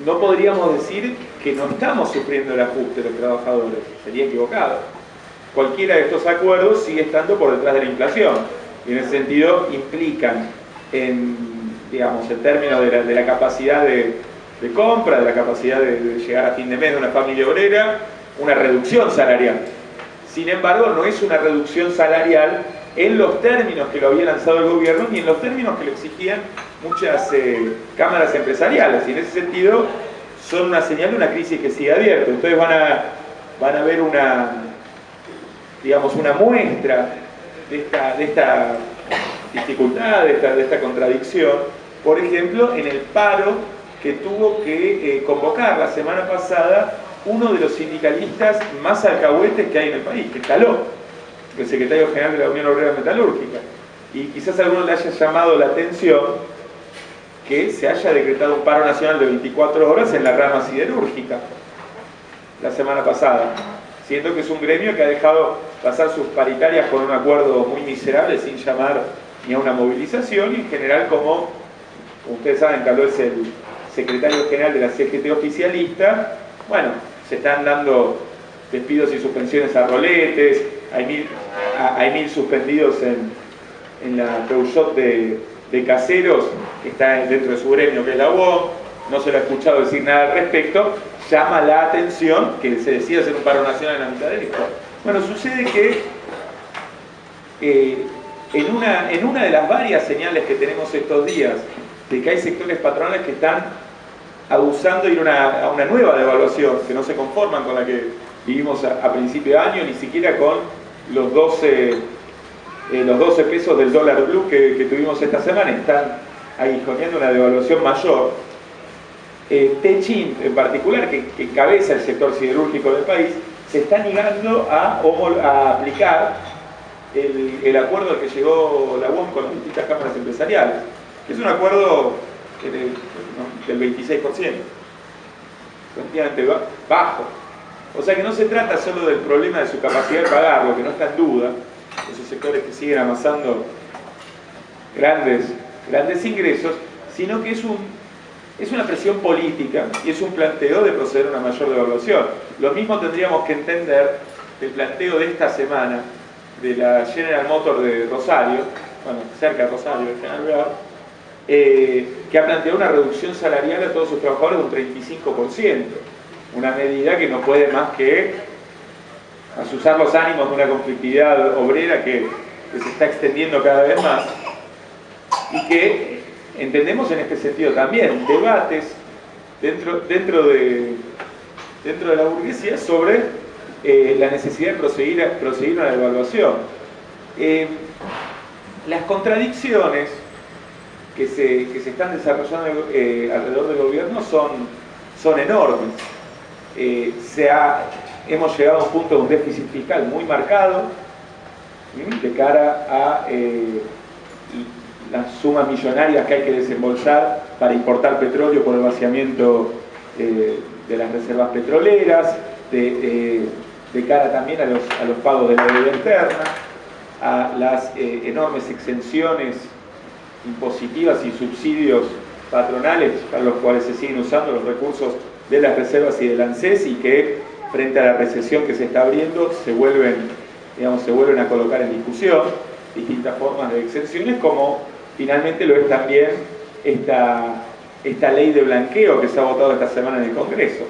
no podríamos decir que no estamos sufriendo el ajuste de los trabajadores, sería equivocado. Cualquiera de estos acuerdos sigue estando por detrás de la inflación, y en ese sentido implican, digamos, en términos de la capacidad de compra, de la capacidad de llegar a fin de mes de una familia obrera, una reducción salarial. Sin embargo, no es una reducción salarial en los términos que lo había lanzado el gobierno ni en los términos que lo exigían muchas cámaras empresariales, y en ese sentido son una señal de una crisis que sigue abierta. Ustedes van a ver digamos, una muestra de esta dificultad, de esta contradicción, por ejemplo, en el paro que tuvo que convocar la semana pasada uno de los sindicalistas más alcahuetes que hay en el país, que es Caló, el secretario general de la Unión Obrera Metalúrgica. Y quizás a alguno le haya llamado la atención que se haya decretado un paro nacional de 24 horas en la rama siderúrgica la semana pasada, siendo que es un gremio que ha dejado pasar sus paritarias con un acuerdo muy miserable sin llamar ni a una movilización, y en general, como ustedes saben, Caló es el secretario general de la CGT oficialista. Bueno, se están dando despidos y suspensiones a roletes, hay 1000 suspendidos en la Peugeot de Caseros, que está dentro de su gremio, que es la UOM. No se le ha escuchado decir nada al respecto. Llama la atención que se decida hacer un paro nacional en la mitad del esto. Bueno, sucede que en una de las varias señales que tenemos estos días de que hay sectores patronales que están abusando de ir a una nueva devaluación, que no se conforman con la que vivimos a principio de año, ni siquiera con los 12 pesos del dólar blue que tuvimos esta semana, están aguijoneando una devaluación mayor. Techint, en particular, que encabeza el sector siderúrgico del país, se está negando a aplicar el acuerdo al que llegó la UOM con las distintas cámaras empresariales, que es un acuerdo del 26%, relativamente bajo. O sea que no se trata solo del problema de su capacidad de pagar, lo que no está en duda, esos sectores que siguen amasando grandes ingresos, sino que es una presión política y es un planteo de proceder a una mayor devaluación. Lo mismo tendríamos que entender del planteo de esta semana de la General Motors de Rosario, bueno, cerca de Rosario, de General Bear, que ha planteado una reducción salarial a todos sus trabajadores de un 35%, una medida que no puede más que azuzar los ánimos de una conflictividad obrera que se está extendiendo cada vez más, y que entendemos en este sentido también debates dentro de la burguesía sobre la necesidad de proseguir a una devaluación. Las contradicciones que se están desarrollando alrededor del gobierno son enormes. Hemos llegado a un punto de un déficit fiscal muy marcado de cara a las sumas millonarias que hay que desembolsar para importar petróleo por el vaciamiento de las reservas petroleras, de cara también a los pagos de la deuda interna, a las enormes exenciones impositivas y subsidios patronales para los cuales se siguen usando los recursos de las reservas y del ANSES, y que frente a la recesión que se está abriendo se vuelven a colocar en discusión distintas formas de exenciones, como finalmente lo es también esta ley de blanqueo que se ha votado esta semana en el Congreso,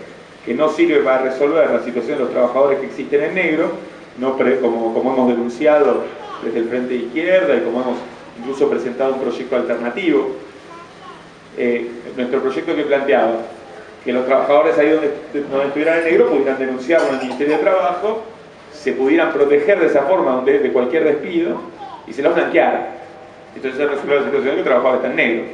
que no sirve para resolver la situación de los trabajadores que existen en negro, como hemos denunciado desde el Frente de Izquierda y como hemos incluso presentado un proyecto alternativo. Nuestro proyecto que planteaba que los trabajadores ahí donde estuvieran en negro pudieran denunciarlo en el Ministerio de Trabajo, se pudieran proteger de esa forma de cualquier despido y se los blanqueara. Entonces se resuelve la situación de que el trabajador está en negro.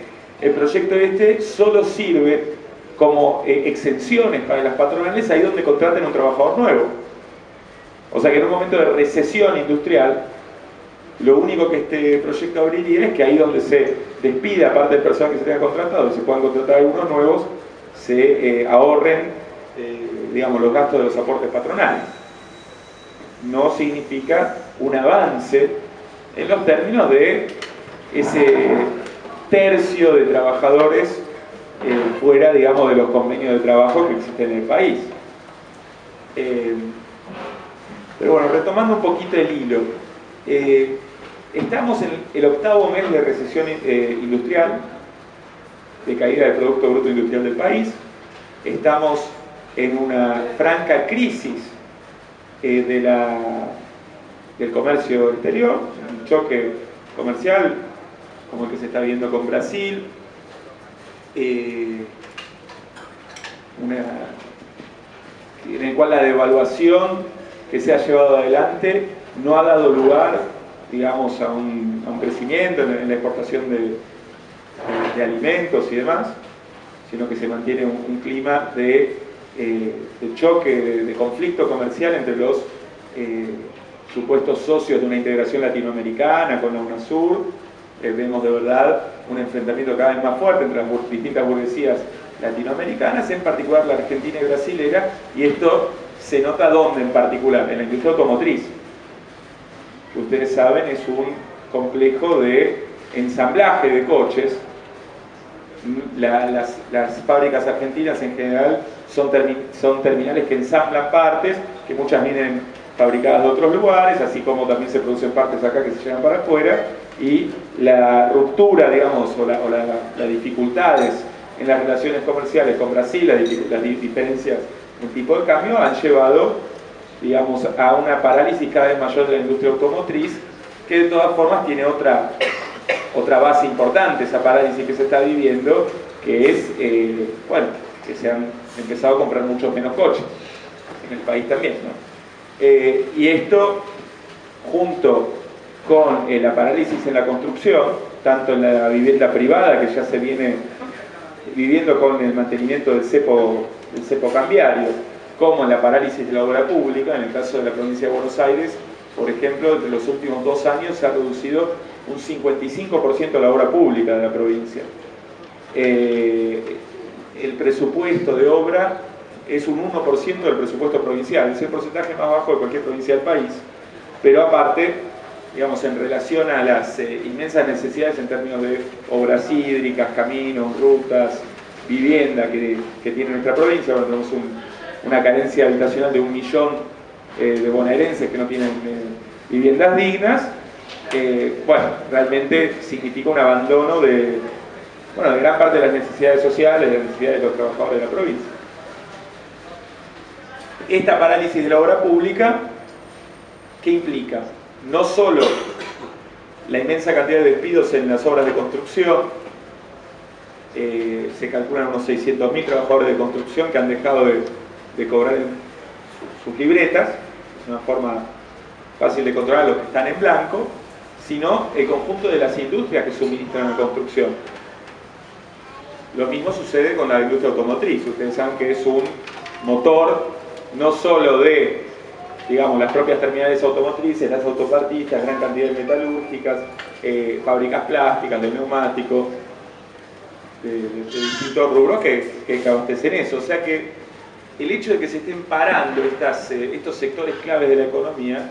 El proyecto solo sirve como exenciones para las patronales ahí donde contraten un trabajador nuevo. O sea que en un momento de recesión industrial, lo único que este proyecto abriría es que ahí donde se despida aparte del personal que se tenga contratado y se puedan contratar algunos nuevos, se ahorren los gastos de los aportes patronales. No significa un avance en los términos de ese tercio de trabajadores fuera, digamos, de los convenios de trabajo que existen en el país. Pero bueno, retomando un poquito el hilo, estamos en el octavo mes de recesión industrial, de caída del Producto Bruto Industrial del país. Estamos en una franca crisis del comercio exterior, un choque comercial como el que se está viendo con Brasil, en el cual la devaluación que se ha llevado adelante no ha dado lugar, digamos, a un crecimiento en la exportación de alimentos y demás, sino que se mantiene un clima de choque, de conflicto comercial entre los supuestos socios de una integración latinoamericana con la UNASUR. Vemos de verdad un enfrentamiento cada vez más fuerte entre las distintas burguesías latinoamericanas, en particular la argentina y brasilera, y esto se nota ¿dónde en particular? En la industria automotriz. Que ustedes saben, es un complejo de ensamblaje de coches. Las fábricas argentinas en general son terminales que ensamblan partes, que muchas vienen fabricadas de otros lugares, así como también se producen partes acá que se llevan para afuera, y la ruptura, digamos, o las dificultades en las relaciones comerciales con Brasil, las diferencias en tipo de cambio, han llevado, digamos, a una parálisis cada vez mayor de la industria automotriz, que de todas formas tiene otra base importante, esa parálisis que se está viviendo, que es, bueno, que se han empezado a comprar muchos menos coches, en el país también, ¿no? Y esto, junto con la parálisis en la construcción, tanto en la vivienda privada, que ya se viene viviendo con el mantenimiento del cepo cambiario, como en la parálisis de la obra pública. En el caso de la provincia de Buenos Aires, por ejemplo, entre los últimos 2 años se ha reducido un 55% la obra pública de la provincia. El presupuesto de obra es un 1% del presupuesto provincial, es el porcentaje más bajo de cualquier provincia del país, pero aparte, digamos, en relación a las inmensas necesidades en términos de obras hídricas, caminos, rutas, vivienda que tiene nuestra provincia. Bueno, tenemos una carencia habitacional de 1 millón de bonaerenses que no tienen viviendas dignas. Bueno, realmente significa un abandono de gran parte de las necesidades sociales, de las necesidades de los trabajadores de la provincia. Esta parálisis de la obra pública, ¿qué implica? No solo la inmensa cantidad de despidos en las obras de construcción, se calculan unos 600.000 trabajadores de construcción que han dejado de cobrar sus libretas, es una forma fácil de controlar los que están en blanco, sino el conjunto de las industrias que suministran la construcción. Lo mismo sucede con la industria automotriz. Ustedes saben que es un motor no solo de, digamos, las propias terminales automotrices, las autopartistas, gran cantidad de metalúrgicas, fábricas plásticas, de neumáticos, de distintos rubros que abastecen eso. O sea que el hecho de que se estén parando estos sectores claves de la economía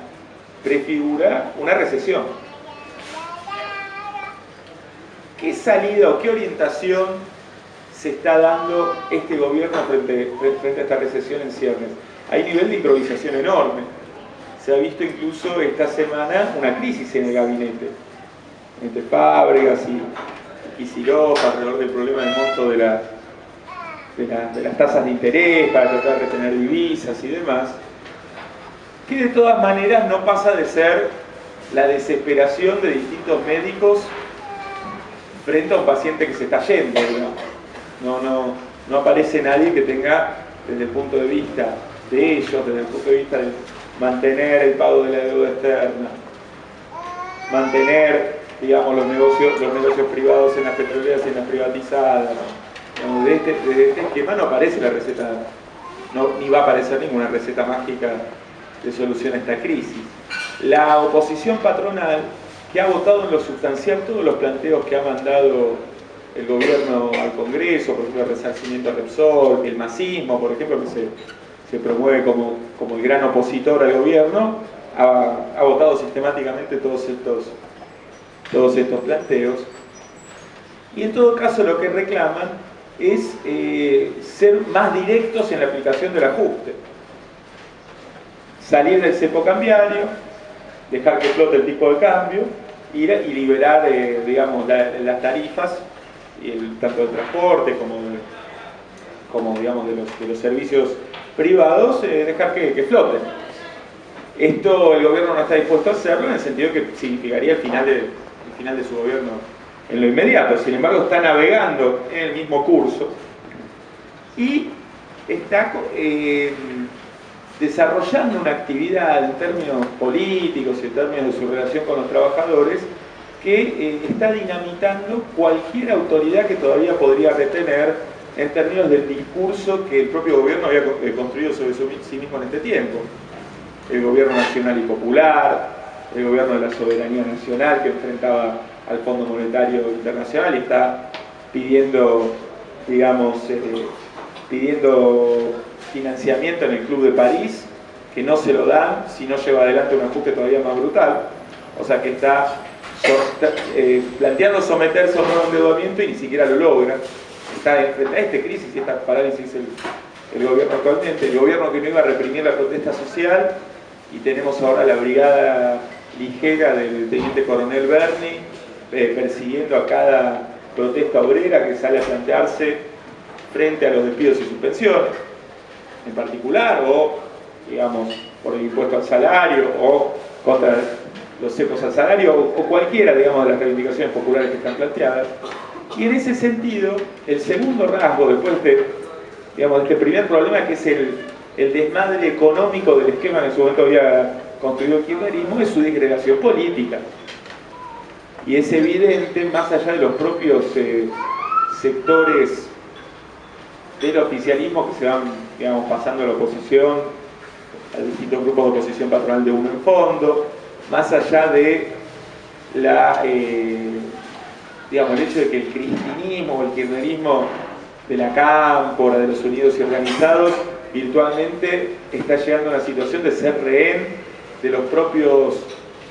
prefigura una recesión. ¿Qué salida o qué orientación se está dando este gobierno frente a esta recesión en ciernes? Hay nivel de improvisación enorme. Se ha visto incluso esta semana una crisis en el gabinete, entre Fábregas y Kicillof, alrededor del problema del monto de las tasas de interés para tratar de retener divisas y demás, que de todas maneras no pasa de ser la desesperación de distintos médicos frente a un paciente que se está yendo, digamos. No aparece nadie que tenga, desde el punto de vista de ellos, desde el punto de vista de mantener el pago de la deuda externa, mantener, digamos, los negocios privados en las petroleras y en las privatizadas. Digamos, desde este esquema no aparece la receta, ni va a aparecer ninguna receta mágica de solución a esta crisis. La oposición patronal, que ha votado en lo sustancial todos los planteos que ha mandado el gobierno al Congreso, por ejemplo, el resarcimiento a Repsol, el masismo, por ejemplo, que se promueve como el gran opositor al gobierno, ha votado sistemáticamente todos estos planteos. Y en todo caso lo que reclaman es ser más directos en la aplicación del ajuste. Salir del cepo cambiario, dejar que flote el tipo de cambio y liberar digamos, las tarifas, tanto del transporte como digamos, de los servicios privados, dejar que floten. Esto el gobierno no está dispuesto a hacerlo, en el sentido que significaría el final de su gobierno en lo inmediato. Sin embargo, está navegando en el mismo curso y está desarrollando una actividad en términos políticos y en términos de su relación con los trabajadores que está dinamitando cualquier autoridad que todavía podría retener en términos del discurso que el propio gobierno había construido sobre sí mismo en este tiempo. El gobierno nacional y popular, el gobierno de la soberanía nacional que enfrentaba al Fondo Monetario Internacional y está pidiendo, digamos, pidiendo financiamiento en el Club de París, que no se lo dan si no lleva adelante un ajuste todavía más brutal. O sea que está planteando someterse a un nuevo endeudamiento y ni siquiera lo logra. Está enfrente a esta crisis y esta parálisis el gobierno actualmente. El gobierno que no iba a reprimir la protesta social, y tenemos ahora la brigada ligera del teniente coronel Berni persiguiendo a cada protesta obrera que sale a plantearse frente a los despidos y suspensiones, en particular, o digamos por el impuesto al salario, o contra los cepos al salario, o cualquiera, digamos, de las reivindicaciones populares que están planteadas. Y en ese sentido, el segundo rasgo, después de, digamos, de este primer problema, que es el desmadre económico del esquema que en su momento había construido el kirchnerismo, es su disgregación política. Y es evidente, más allá de los propios sectores del oficialismo que se van, digamos, pasando a la oposición, a distintos grupos de oposición patronal de uno en fondo, más allá de digamos, el hecho de que el cristinismo o el kirchnerismo de la cámpora, de los unidos y organizados, virtualmente está llegando a una situación de ser rehén de los propios,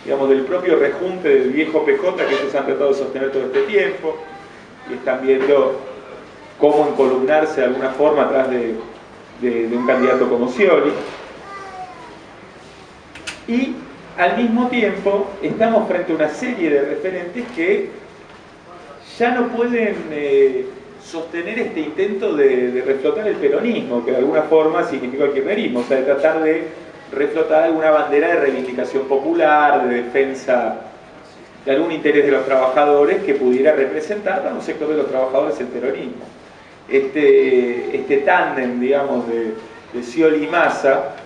digamos, del propio rejunte del viejo PJ que ellos han tratado de sostener todo este tiempo, y están viendo cómo encolumnarse de alguna forma atrás de un candidato como Scioli. Y al mismo tiempo estamos frente a una serie de referentes que ya no pueden sostener este intento de reflotar el peronismo, que de alguna forma significó el kirchnerismo, o sea, de tratar de reflotar alguna bandera de reivindicación popular, de defensa de algún interés de los trabajadores que pudiera representar para un sector de los trabajadores el peronismo. Este tándem, digamos, de Scioli y Massa,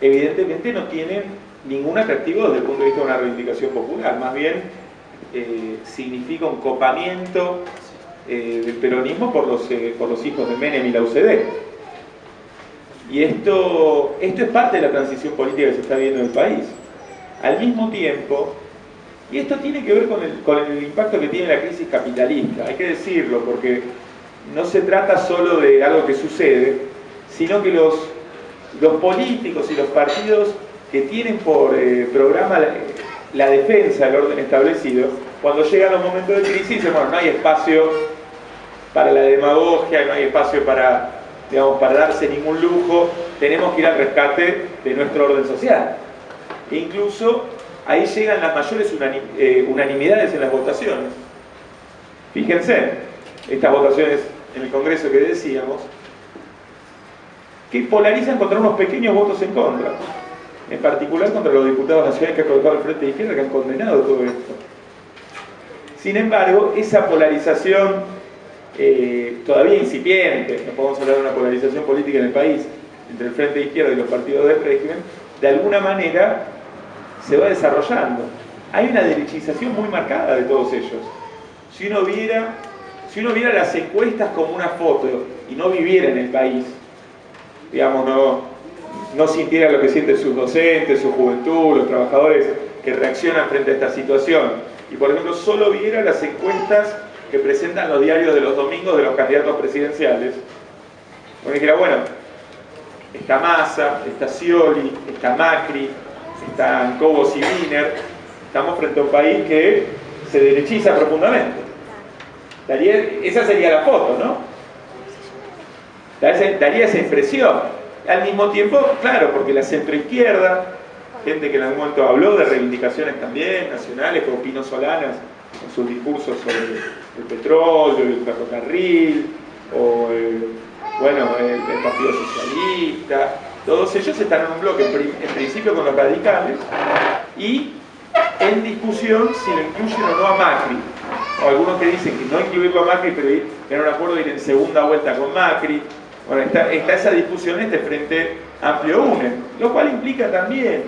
evidentemente no tienen ningún atractivo desde el punto de vista de una reivindicación popular, más bien significa un copamiento del peronismo por los hijos de Menem y la UCD. Y esto es parte de la transición política que se está viendo en el país. Al mismo tiempo, y esto tiene que ver con el impacto que tiene la crisis capitalista, hay que decirlo, porque no se trata solo de algo que sucede, sino que los políticos y los partidos que tienen por programa la defensa del orden establecido, cuando llegan los momentos de crisis dicen, bueno, no hay espacio para la demagogia, no hay espacio para, digamos, para darse ningún lujo, tenemos que ir al rescate de nuestro orden social. E incluso ahí llegan las mayores unanimidades en las votaciones. Fíjense, estas votaciones en el Congreso que decíamos, que polarizan contra unos pequeños votos en contra, en particular contra los diputados nacionales que han colocado al frente de izquierda, que han condenado todo esto. Sin embargo, esa polarización todavía incipiente, no podemos hablar de una polarización política en el país entre el frente de izquierda y los partidos del régimen, de alguna manera se va desarrollando. Hay una derechización muy marcada de todos ellos. Si uno viera las encuestas como una foto y no viviera en el país, digamos, no sintiera lo que sienten sus docentes, su juventud, los trabajadores que reaccionan frente a esta situación, y por ejemplo solo viera las encuestas que presentan los diarios de los domingos de los candidatos presidenciales, uno dijera, bueno, está Massa, está Scioli, está Macri, están Cobos y Wiener, estamos frente a un país que se derechiza profundamente. Esa sería la foto, ¿no? daría esa impresión. Al mismo tiempo, claro, porque la centroizquierda, gente que en algún momento habló de reivindicaciones también nacionales, como Pino Solanas, en sus discursos sobre el petróleo, el ferrocarril, o el Partido Socialista, todos ellos están en un bloque, en principio con los radicales, y en discusión si lo incluyen o no a Macri. O algunos que dicen que no incluirlo a Macri, pero tener un acuerdo de ir en segunda vuelta con Macri. Bueno, está esa discusión, este Frente Amplio une, lo cual implica también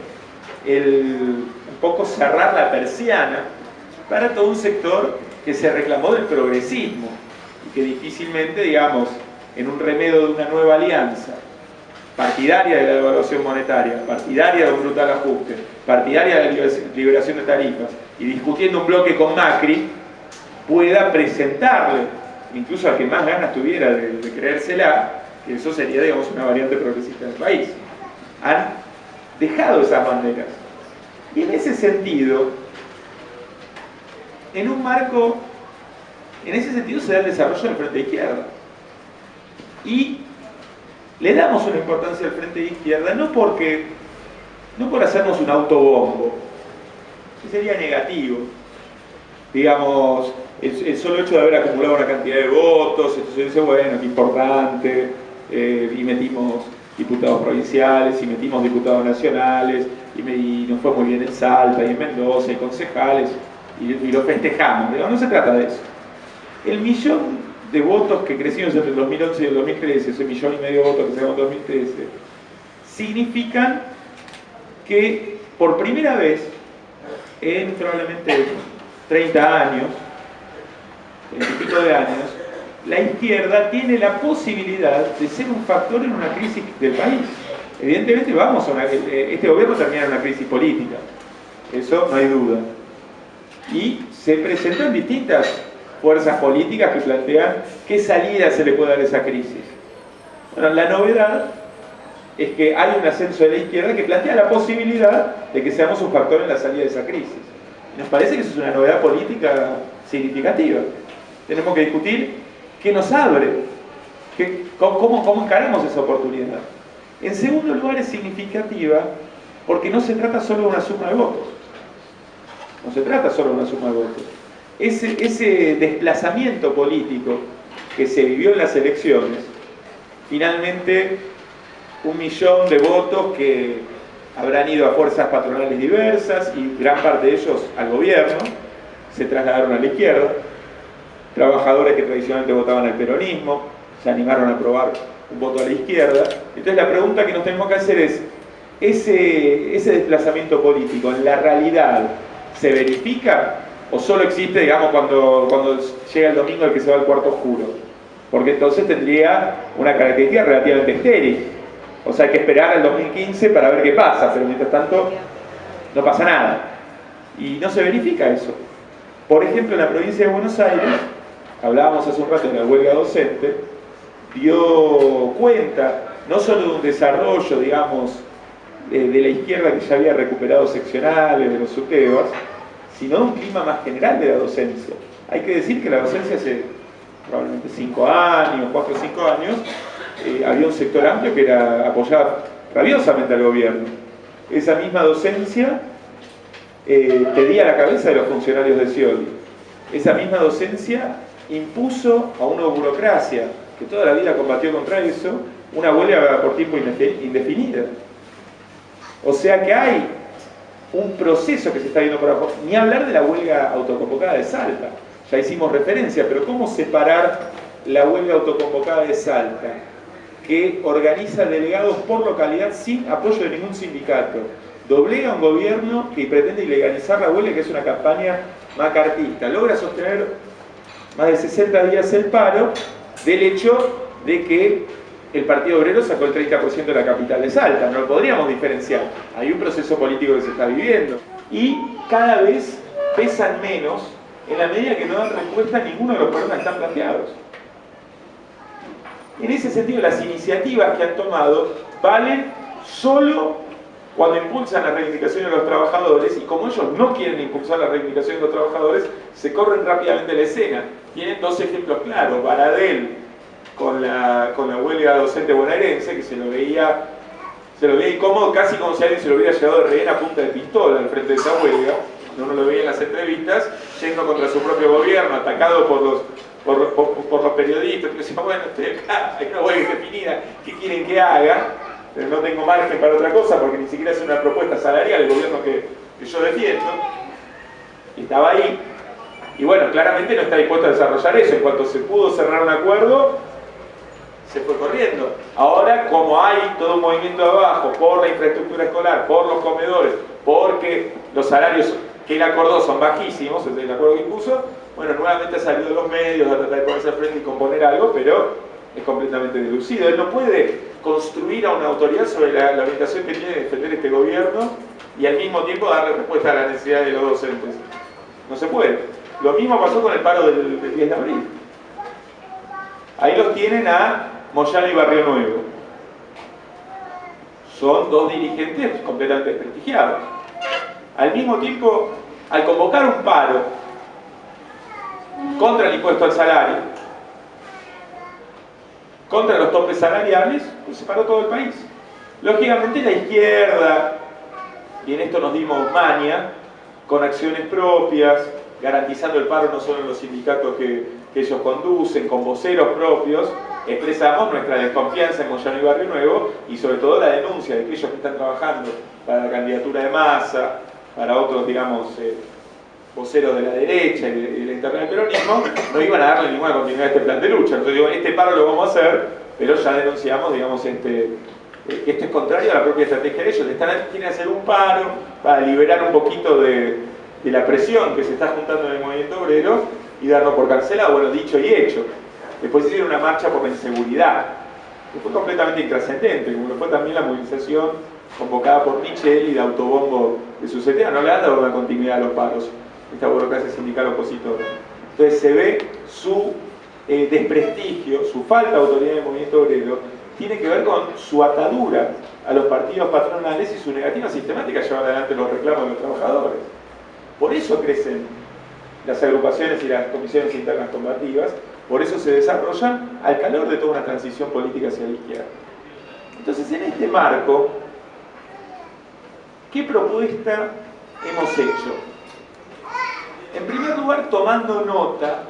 un poco cerrar la persiana para todo un sector que se reclamó del progresismo y que difícilmente, digamos, en un remedio de una nueva alianza partidaria de la devaluación monetaria, partidaria de un brutal ajuste, partidaria de la liberación de tarifas y discutiendo un bloque con Macri, pueda presentarle, incluso al que más ganas tuviera de creérsela, que eso sería, digamos, una variante progresista del país. Han dejado esas banderas. Y en ese sentido, en ese sentido se da el desarrollo del Frente de Izquierda. Y le damos una importancia al Frente de Izquierda no por hacernos un autobombo, que sería negativo. Digamos, el solo hecho de haber acumulado una cantidad de votos, entonces se dice, bueno, qué importante, y metimos diputados provinciales, y metimos diputados nacionales, y nos fue muy bien en Salta, y en Mendoza, y concejales, y lo festejamos. Digamos, no se trata de eso. El millón de votos que crecimos entre el 2011 y el 2013, ese millón y medio de votos que sacamos en 2013, significan que por primera vez en probablemente 30 años, 30 y pico de años, la izquierda tiene la posibilidad de ser un factor en una crisis del país. Evidentemente este gobierno termina en una crisis política, eso no hay duda. Y se presentan distintas fuerzas políticas que plantean qué salida se le puede dar a esa crisis. Bueno, la novedad es que hay un ascenso de la izquierda que plantea la posibilidad de que seamos un factor en la salida de esa crisis. Nos parece que eso es una novedad política significativa. Tenemos que discutir qué nos abre, cómo encaramos esa oportunidad. En segundo lugar, es significativa porque no se trata solo de una suma de votos. No se trata solo de una suma de votos. Ese desplazamiento político que se vivió en las elecciones, finalmente 1 millón de votos que habrán ido a fuerzas patronales diversas y gran parte de ellos al gobierno, se trasladaron a la izquierda. Trabajadores que tradicionalmente votaban al peronismo se animaron a aprobar un voto a la izquierda. Entonces la pregunta que nos tenemos que hacer es, ¿ese desplazamiento político en la realidad se verifica o solo existe, digamos, cuando llega el domingo el que se va al cuarto oscuro? Porque entonces tendría una característica relativamente estéril. O sea, hay que esperar al 2015 para ver qué pasa, pero mientras tanto no pasa nada. Y no se verifica eso. Por ejemplo, en la provincia de Buenos Aires, hablábamos hace un rato de la huelga docente, dio cuenta no solo de un desarrollo, digamos, de la izquierda que ya había recuperado seccionales, de los subtebas, sino de un clima más general de la docencia. Hay que decir que la docencia hace probablemente 5 años, 4 o 5 años, había un sector amplio que apoyaba rabiosamente al gobierno. Esa misma docencia pedía la cabeza de los funcionarios de Scioli. Esa misma docencia impuso a una burocracia que toda la vida combatió contra eso, una huelga por tiempo indefinida. O sea que hay un proceso que se está viendo por abajo. Ni hablar de la huelga autoconvocada de Salta. Ya hicimos referencia, pero ¿cómo separar la huelga autoconvocada de Salta, que organiza delegados por localidad sin apoyo de ningún sindicato? Doblega a un gobierno que pretende ilegalizar la huelga, que es una campaña macartista. Logra sostener más de 60 días el paro del hecho de que el Partido Obrero sacó el 30% de la capital de Salta. No lo podríamos diferenciar. Hay un proceso político que se está viviendo. Y cada vez pesan menos en la medida que no dan respuesta a ninguno de los problemas que están planteados. En ese sentido, las iniciativas que han tomado valen solo cuando impulsan la reivindicación de los trabajadores, y como ellos no quieren impulsar la reivindicación de los trabajadores, se corren rápidamente la escena. Tienen 2 ejemplos claros: Baradel con la huelga docente bonaerense, que se lo veía incómodo, casi como si alguien se lo hubiera llevado de rehén a punta de pistola al frente de esa huelga. Uno lo veía en las entrevistas, yendo contra su propio gobierno, atacado por los periodistas, que decían, bueno, estoy acá, hay una huelga definida, ¿qué quieren que haga? Pero no tengo margen para otra cosa, porque ni siquiera es una propuesta salarial el gobierno que yo defiendo. Y estaba ahí, y bueno, claramente no está dispuesto a desarrollar eso. En cuanto se pudo cerrar un acuerdo, se fue corriendo. Ahora, como hay todo un movimiento abajo por la infraestructura escolar, por los comedores, porque los salarios que él acordó son bajísimos, es el acuerdo que impuso, bueno, nuevamente ha salido de los medios a tratar de ponerse al frente y componer algo, pero es completamente deducido. Él no puede construir a una autoridad sobre la orientación que tiene de defender este gobierno y al mismo tiempo darle respuesta a las necesidades de los docentes. No se puede. Lo mismo pasó con el paro del 10 de abril. Ahí los tienen a Moyano y Barrio Nuevo. Son dos dirigentes completamente desprestigiados. Al mismo tiempo, al convocar un paro contra el impuesto al salario, contra los topes salariales, pues se paró todo el país. Lógicamente la izquierda, y en esto nos dimos maña, con acciones propias, garantizando el paro no solo en los sindicatos que ellos conducen, con voceros propios, expresamos nuestra desconfianza en Moyano y Barrio Nuevo y sobre todo la denuncia de aquellos que están trabajando para la candidatura de Massa, para otros, digamos, voceros de la derecha y de la interna del peronismo, no iban a darle ninguna continuidad a este plan de lucha. Entonces digo, este paro lo vamos a hacer, pero ya denunciamos, digamos, que esto es contrario a la propia estrategia de ellos. Quieren hacer un paro para liberar un poquito de la presión que se está juntando en el movimiento obrero y darlo por cancelado. Bueno, dicho y hecho. Después hicieron una marcha por la inseguridad, que fue completamente intrascendente, como lo fue también la movilización convocada por Michel y de autobombo de su CTA. No le han dado una continuidad a los paros, esta burocracia sindical opositora. Entonces se ve su desprestigio, su falta de autoridad en el movimiento obrero, tiene que ver con su atadura a los partidos patronales y su negativa sistemática a llevar adelante los reclamos de los trabajadores. Por eso crecen las agrupaciones y las comisiones internas combativas, por eso se desarrollan al calor de toda una transición política hacia la izquierda. Entonces, en este marco, ¿qué propuesta hemos hecho? En primer lugar, tomando nota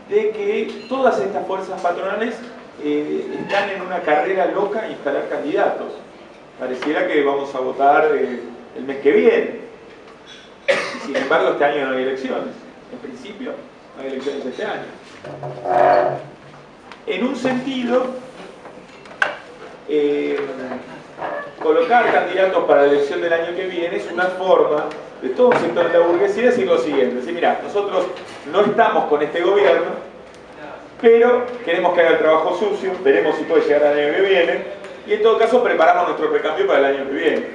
de que todas estas fuerzas patronales están en una carrera loca a instalar candidatos. Pareciera que vamos a votar el mes que viene. Y sin embargo, este año no hay elecciones. En principio, no hay elecciones este año. En un sentido, colocar candidatos para la elección del año que viene es una forma de todo un sector de la burguesía decir lo siguiente: decir, mira, nosotros no estamos con este gobierno, pero queremos que haga el trabajo sucio, veremos si puede llegar al año que viene, y en todo caso preparamos nuestro recambio para el año que viene.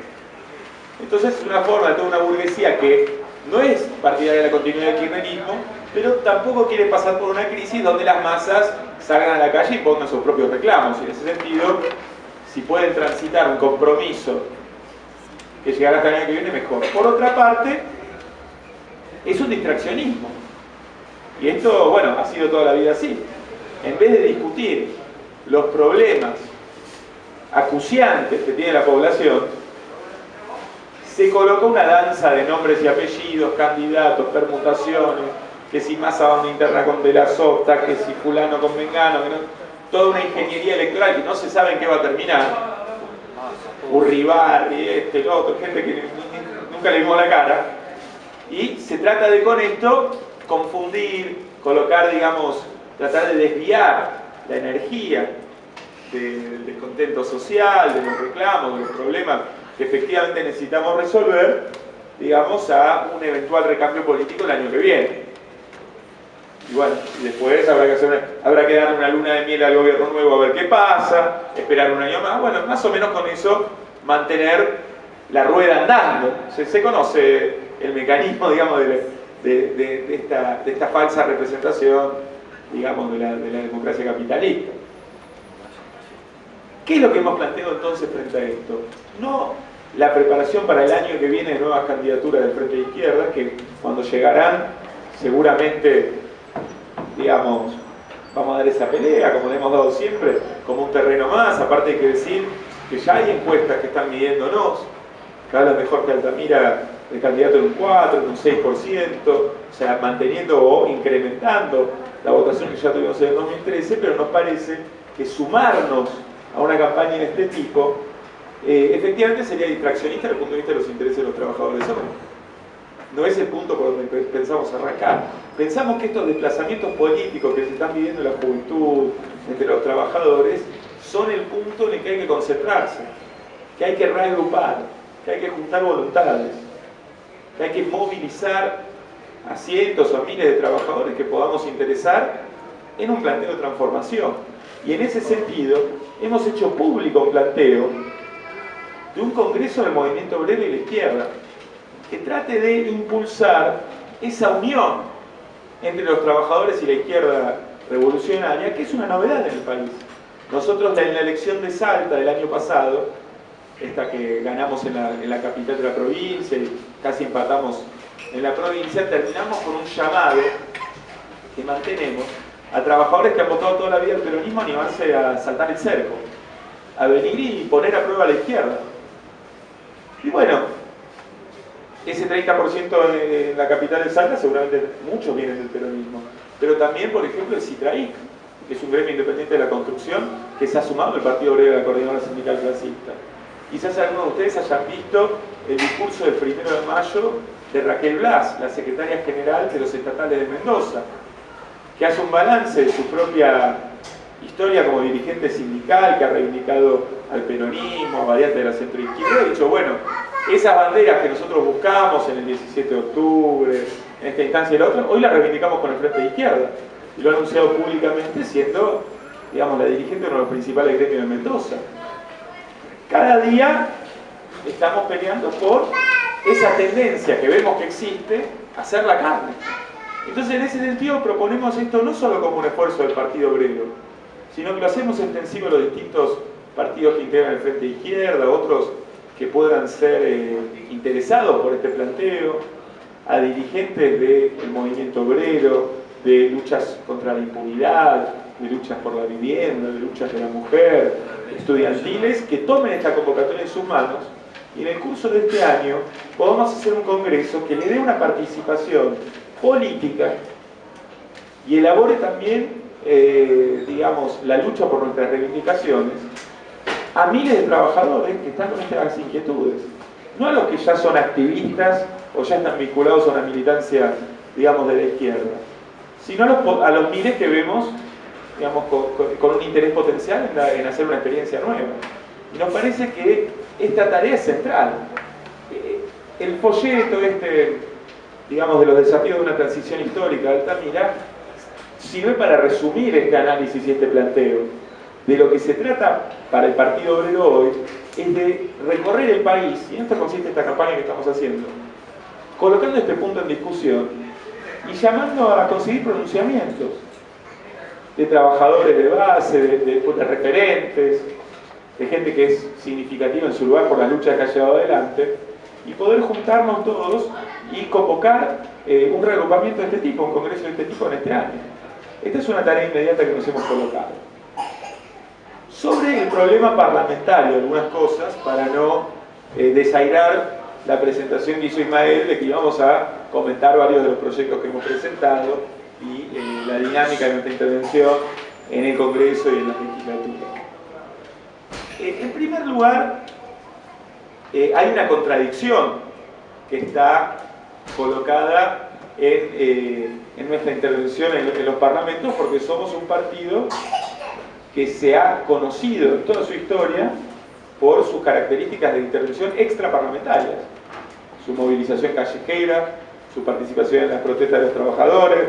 Entonces es una forma de toda una burguesía que no es partidaria de la continuidad del kirchnerismo, pero tampoco quiere pasar por una crisis donde las masas salgan a la calle y pongan sus propios reclamos. Y en ese sentido, si pueden transitar un compromiso que llegará hasta el año que viene, mejor. Por otra parte, es un distraccionismo. Y esto, bueno, ha sido toda la vida así. En vez de discutir los problemas acuciantes que tiene la población, se colocó una danza de nombres y apellidos, candidatos, permutaciones, que si Massa va a una interna con De la Sota, que si fulano con Mengano, que no, toda una ingeniería electoral que no se sabe en qué va a terminar. Urribarri, el otro, gente que nunca le vimos la cara. Y se trata de con esto confundir, colocar, digamos, tratar de desviar la energía del descontento social, de los reclamos, de los problemas que efectivamente necesitamos resolver, digamos, a un eventual recambio político el año que viene. Y bueno, y después habrá que dar una luna de miel al gobierno nuevo a ver qué pasa, esperar un año más. Bueno, más o menos con eso mantener la rueda andando. Se conoce el mecanismo, digamos, de esta falsa representación, digamos, de la democracia capitalista. ¿Qué es lo que hemos planteado entonces frente a esto? No la preparación para el año que viene de nuevas candidaturas del Frente de Izquierda, que cuando llegarán seguramente, digamos, vamos a dar esa pelea, como le hemos dado siempre, como un terreno más. Aparte hay que decir que ya hay encuestas que están midiéndonos, que habla mejor que Altamira, el candidato en un 4, en un 6%, o sea, manteniendo o incrementando la votación que ya tuvimos en el 2013, pero nos parece que sumarnos a una campaña de este tipo efectivamente sería distraccionista desde el punto de vista de los intereses de los trabajadores hoy. No es el punto por donde pensamos arrancar. Pensamos que estos desplazamientos políticos que se están viviendo en la juventud, entre los trabajadores, son el punto en el que hay que concentrarse, que hay que reagrupar, que hay que juntar voluntades, que hay que movilizar a cientos o a miles de trabajadores que podamos interesar en un planteo de transformación. Y en ese sentido, hemos hecho público un planteo de un congreso del movimiento obrero y la izquierda, que trate de impulsar esa unión entre los trabajadores y la izquierda revolucionaria, que es una novedad en el país. Nosotros en la elección de Salta del año pasado, esta que ganamos en la capital de la provincia y casi empatamos en la provincia, terminamos con un llamado que mantenemos a trabajadores que han votado toda la vida el peronismo a animarse a saltar el cerco, a venir y poner a prueba a la izquierda. Y bueno, ese 30% en la capital de Salta, seguramente muchos vienen del peronismo, pero también, por ejemplo, el CITRAIC, que es un gremio independiente de la construcción, que se ha sumado al Partido Obrero de la Coordinadora Sindical Clasista. Quizás algunos de ustedes hayan visto el discurso del 1 de mayo de Raquel Blas, la secretaria general de los estatales de Mendoza, que hace un balance de su propia historia como dirigente sindical, que ha reivindicado al peronismo, a variantes de la centroizquierda, y ha dicho, bueno, esas banderas que nosotros buscamos en el 17 de octubre, en esta instancia y la otra, hoy las reivindicamos con el Frente de Izquierda, y lo ha anunciado públicamente siendo, digamos, la dirigente de uno de los principales gremios de Mendoza. Cada día estamos peleando por esa tendencia que vemos que existe a hacer la carne. Entonces, en ese sentido, proponemos esto no solo como un esfuerzo del Partido Obrero, sino que lo hacemos extensivo a los distintos partidos que integran el Frente de Izquierda, otros que puedan ser interesados por este planteo, a dirigentes del movimiento obrero, de luchas contra la impunidad, de luchas por la vivienda, de luchas de la mujer, estudiantiles, que tomen esta convocatoria en sus manos y en el curso de este año podamos hacer un congreso que le dé una participación política y elabore también, digamos, la lucha por nuestras reivindicaciones a miles de trabajadores que están con estas inquietudes, no a los que ya son activistas o ya están vinculados a una militancia, digamos, de la izquierda, sino a los miles que vemos, digamos, con un interés potencial en hacer una experiencia nueva. Y nos parece que esta tarea es central. El folleto digamos, de los desafíos de una transición histórica de Altamira sirve para resumir este análisis y este planteo. De lo que se trata para el Partido Obrero hoy es de recorrer el país, y en esto consiste esta campaña que estamos haciendo, colocando este punto en discusión y llamando a conseguir pronunciamientos de trabajadores de base, de referentes, de gente que es significativa en su lugar por las luchas que ha llevado adelante, y poder juntarnos todos y convocar un reagrupamiento de este tipo, un congreso de este tipo en este año. Esta es una tarea inmediata que nos hemos colocado. Sobre el problema parlamentario, algunas cosas, para no desairar la presentación que hizo Ismael, de que íbamos a comentar varios de los proyectos que hemos presentado y la dinámica de nuestra intervención en el Congreso y en la legislatura. En primer lugar, hay una contradicción que está colocada en nuestra intervención en los parlamentos, porque somos un partido que se ha conocido en toda su historia por sus características de intervención extraparlamentarias, su movilización callejera, su participación en las protestas de los trabajadores,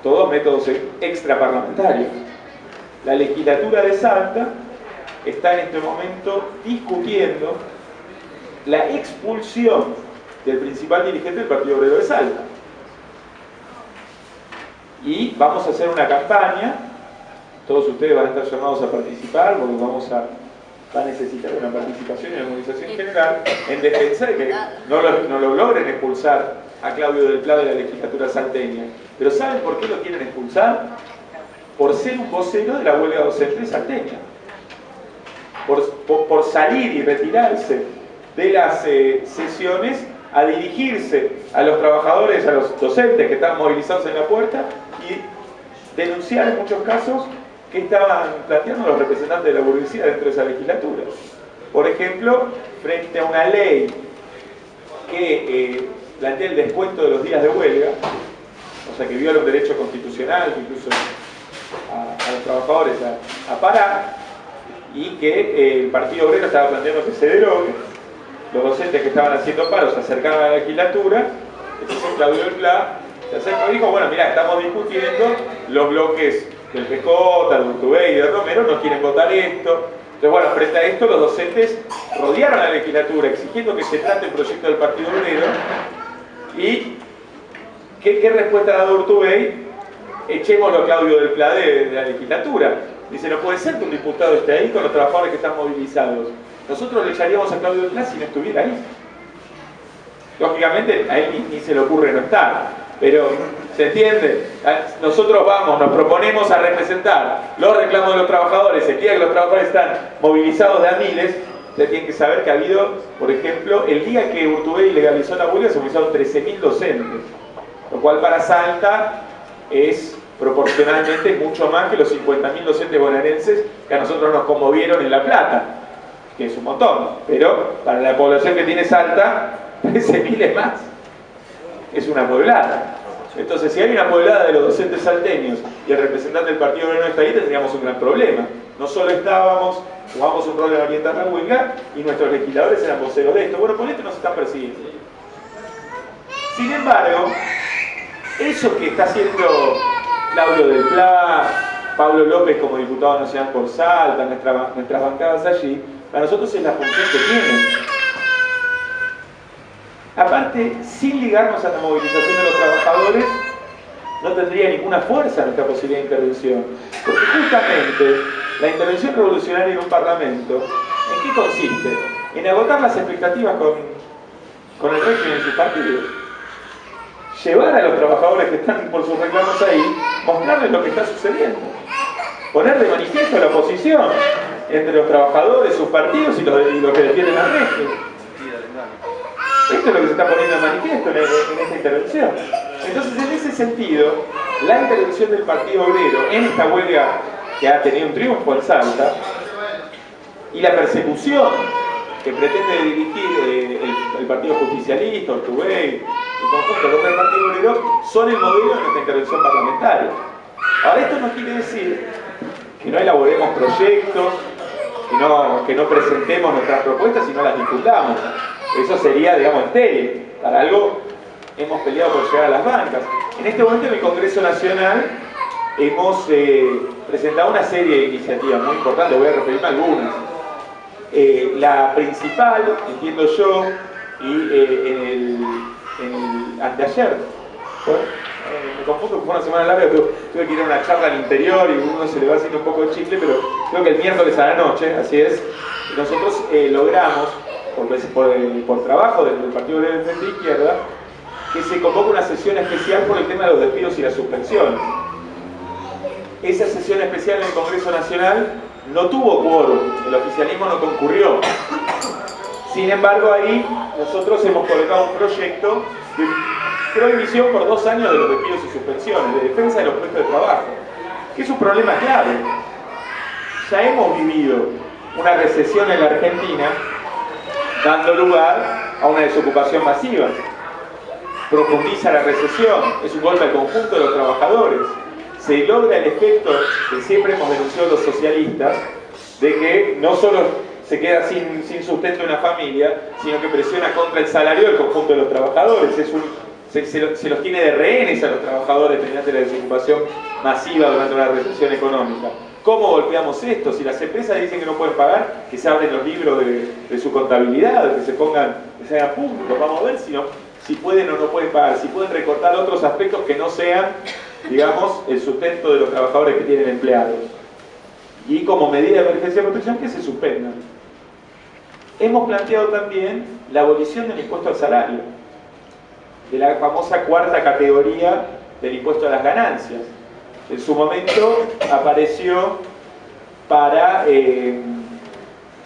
todos métodos extraparlamentarios. La legislatura de Salta está en este momento discutiendo la expulsión del principal dirigente del Partido Obrero de Salta. Y vamos a hacer una campaña, todos ustedes van a estar llamados a participar, porque va a necesitar una participación y una movilización general en defensa de que no lo logren expulsar a Claudio del Pla de la legislatura salteña. Pero ¿saben por qué lo quieren expulsar? por ser un vocero de la huelga docente salteña, por salir y retirarse de las sesiones a dirigirse a los trabajadores, a los docentes que estaban movilizados en la puerta y denunciar en muchos casos que estaban planteando los representantes de la burguesía dentro de esa legislatura. Por ejemplo, frente a una ley que plantea el descuento de los días de huelga, o sea que viola un derecho constitucional, incluso a los trabajadores a parar, y que el Partido Obrero estaba planteando que se derogue. Los docentes que estaban haciendo paros se acercaron a la legislatura, entonces Claudio del Pla se acercó y dijo, bueno, mirá, estamos discutiendo, los bloques del PJ, de Urtubey y de Romero no quieren votar esto. Entonces, bueno, frente a esto, los docentes rodearon a la legislatura exigiendo que se trate el proyecto del Partido Obrero. ¿Y qué respuesta ha dado Urtubey? Echémoslo a Claudio del Pla de la legislatura. Dice, no puede ser que un diputado esté ahí con los trabajadores que están movilizados. Nosotros le echaríamos a Claudio del Pla si no estuviera ahí. Lógicamente, a él ni se le ocurre no estar. Pero, ¿se entiende? Nosotros vamos, nos proponemos a representar los reclamos de los trabajadores. El día que los trabajadores están movilizados de a miles, ustedes tienen que saber que ha habido, por ejemplo, el día que Urtubey legalizó la huelga, se movilizaron 13.000 docentes. Lo cual para Salta es proporcionalmente mucho más que los 50.000 docentes bonaerenses que a nosotros nos conmovieron en La Plata, que es un montón, pero para la población que tiene Salta, 13.000 es más, es una pueblada. Entonces, si hay una pueblada de los docentes salteños y el representante del Partido Obrero no está ahí, tendríamos un gran problema. No solo estábamos, jugamos un rol en orientar la huelga y nuestros legisladores eran voceros de esto. Bueno, por esto nos están persiguiendo. Sin embargo, eso que está haciendo Claudio del Pla, Pablo López como diputado nacional por Salta, nuestras bancadas allí, para nosotros es la función que tienen. Aparte, sin ligarnos a la movilización de los trabajadores, no tendría ninguna fuerza nuestra posibilidad de intervención. Porque justamente la intervención revolucionaria en un parlamento, ¿en qué consiste? En agotar las expectativas con el régimen y su partido. Llevar a los trabajadores que están por sus reclamos ahí, mostrarles lo que está sucediendo. Poner de manifiesto la oposición entre los trabajadores, sus partidos y los que defienden al régimen. Esto es lo que se está poniendo en manifiesto en esta intervención. Entonces, en ese sentido, la intervención del Partido Obrero en esta huelga que ha tenido un triunfo en Salta y la persecución que pretende dirigir el Partido Justicialista, Urtubey, en conjunto con el Partido Obrero, son el modelo de nuestra intervención parlamentaria. Ahora, esto no quiere decir que no elaboremos proyectos, que no presentemos nuestras propuestas y no las difundamos. Eso sería, digamos, estéril. Para algo hemos peleado por llegar a las bancas. En este momento en el Congreso Nacional hemos presentado una serie de iniciativas muy importantes, voy a referirme a algunas. La principal, entiendo yo, y en el anteayer, me confundo, fue una semana larga, tuve que ir a una charla al interior y uno se le va haciendo un poco de chicle, pero creo que el miércoles a la noche, así es, nosotros logramos, por trabajo del Partido Obrero de Izquierda, que se convoque una sesión especial por el tema de los despidos y las suspensiones. Esa sesión especial en el Congreso Nacional no tuvo quórum, el oficialismo no concurrió. Sin embargo, ahí nosotros hemos colocado un proyecto de prohibición por 2 años de los despidos y suspensiones, de defensa de los puestos de trabajo, que es un problema clave. Ya hemos vivido una recesión en la Argentina, dando lugar a una desocupación masiva. Profundiza la recesión, es un golpe al conjunto de los trabajadores. Se logra el efecto que siempre hemos denunciado los socialistas, de que no solo se queda sin sustento una familia, sino que presiona contra el salario del conjunto de los trabajadores. Se los tiene de rehenes a los trabajadores mediante la desocupación masiva durante una recesión económica. ¿Cómo golpeamos esto? Si las empresas dicen que no pueden pagar, que se abren los libros de su contabilidad, que se hagan puntos. Vamos a ver si pueden o no pueden pagar, si pueden recortar otros aspectos que no sean, digamos, el sustento de los trabajadores que tienen empleados. Y como medida de emergencia de protección, que se suspendan. Hemos planteado también la abolición del impuesto al salario, de la famosa 4ª categoría del impuesto a las ganancias, en su momento apareció para,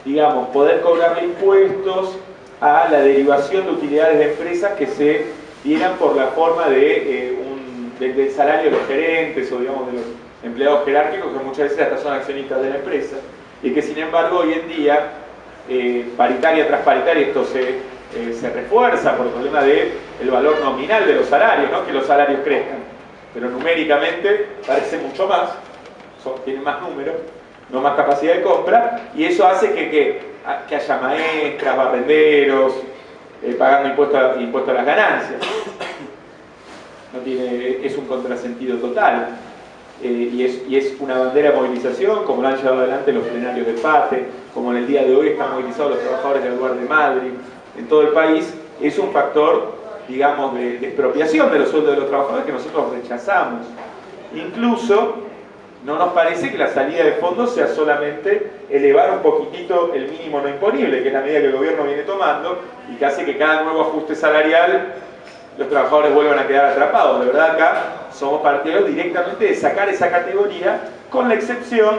digamos, poder cobrarle impuestos a la derivación de utilidades de empresas que se dieran por la forma de, del salario de los gerentes o, digamos, de los empleados jerárquicos, que muchas veces hasta son accionistas de la empresa, y que sin embargo hoy en día, paritaria tras paritaria, esto se refuerza por el problema del valor nominal de los salarios, ¿no? Que los salarios crezcan, pero numéricamente parece mucho más, tienen más números, no más capacidad de compra, y eso hace que haya maestras, barrenderos, pagando impuesto a las ganancias. Es un contrasentido total. Y es una bandera de movilización, como lo han llevado adelante los plenarios de PATE, como en el día de hoy están movilizados los trabajadores del lugar de Madrid, en todo el país. Es un factor, digamos, de expropiación de los sueldos de los trabajadores que nosotros rechazamos. Incluso no nos parece que la salida de fondos sea solamente elevar un poquitito el mínimo no imponible, que es la medida que el gobierno viene tomando y que hace que cada nuevo ajuste salarial los trabajadores vuelvan a quedar atrapados. De verdad, acá somos partidarios directamente de sacar esa categoría, con la excepción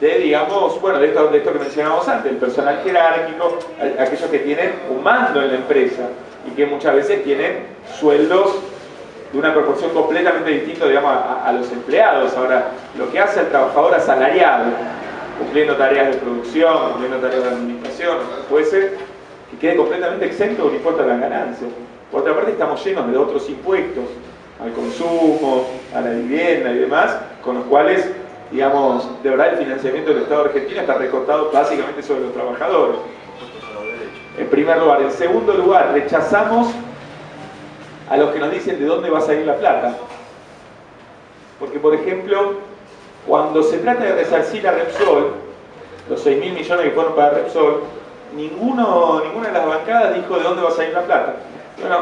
de, digamos, bueno, de esto que mencionábamos antes, el personal jerárquico, aquellos que tienen un mando en la empresa y que muchas veces tienen sueldos de una proporción completamente distinta, digamos, a los empleados. Ahora, lo que hace el trabajador asalariado, cumpliendo tareas de producción, cumpliendo tareas de administración, puede ser que quede completamente exento de un impuesto a las ganancias. Por otra parte, estamos llenos de otros impuestos, al consumo, a la vivienda y demás, con los cuales, digamos, de verdad el financiamiento del Estado argentino está recortado básicamente sobre los trabajadores. En primer lugar. En segundo lugar, rechazamos a los que nos dicen de dónde va a salir la plata. Porque, por ejemplo, cuando se trata de resarcir a Repsol, los 6.000 millones que fueron para Repsol, ninguna de las bancadas dijo de dónde va a salir la plata. Bueno,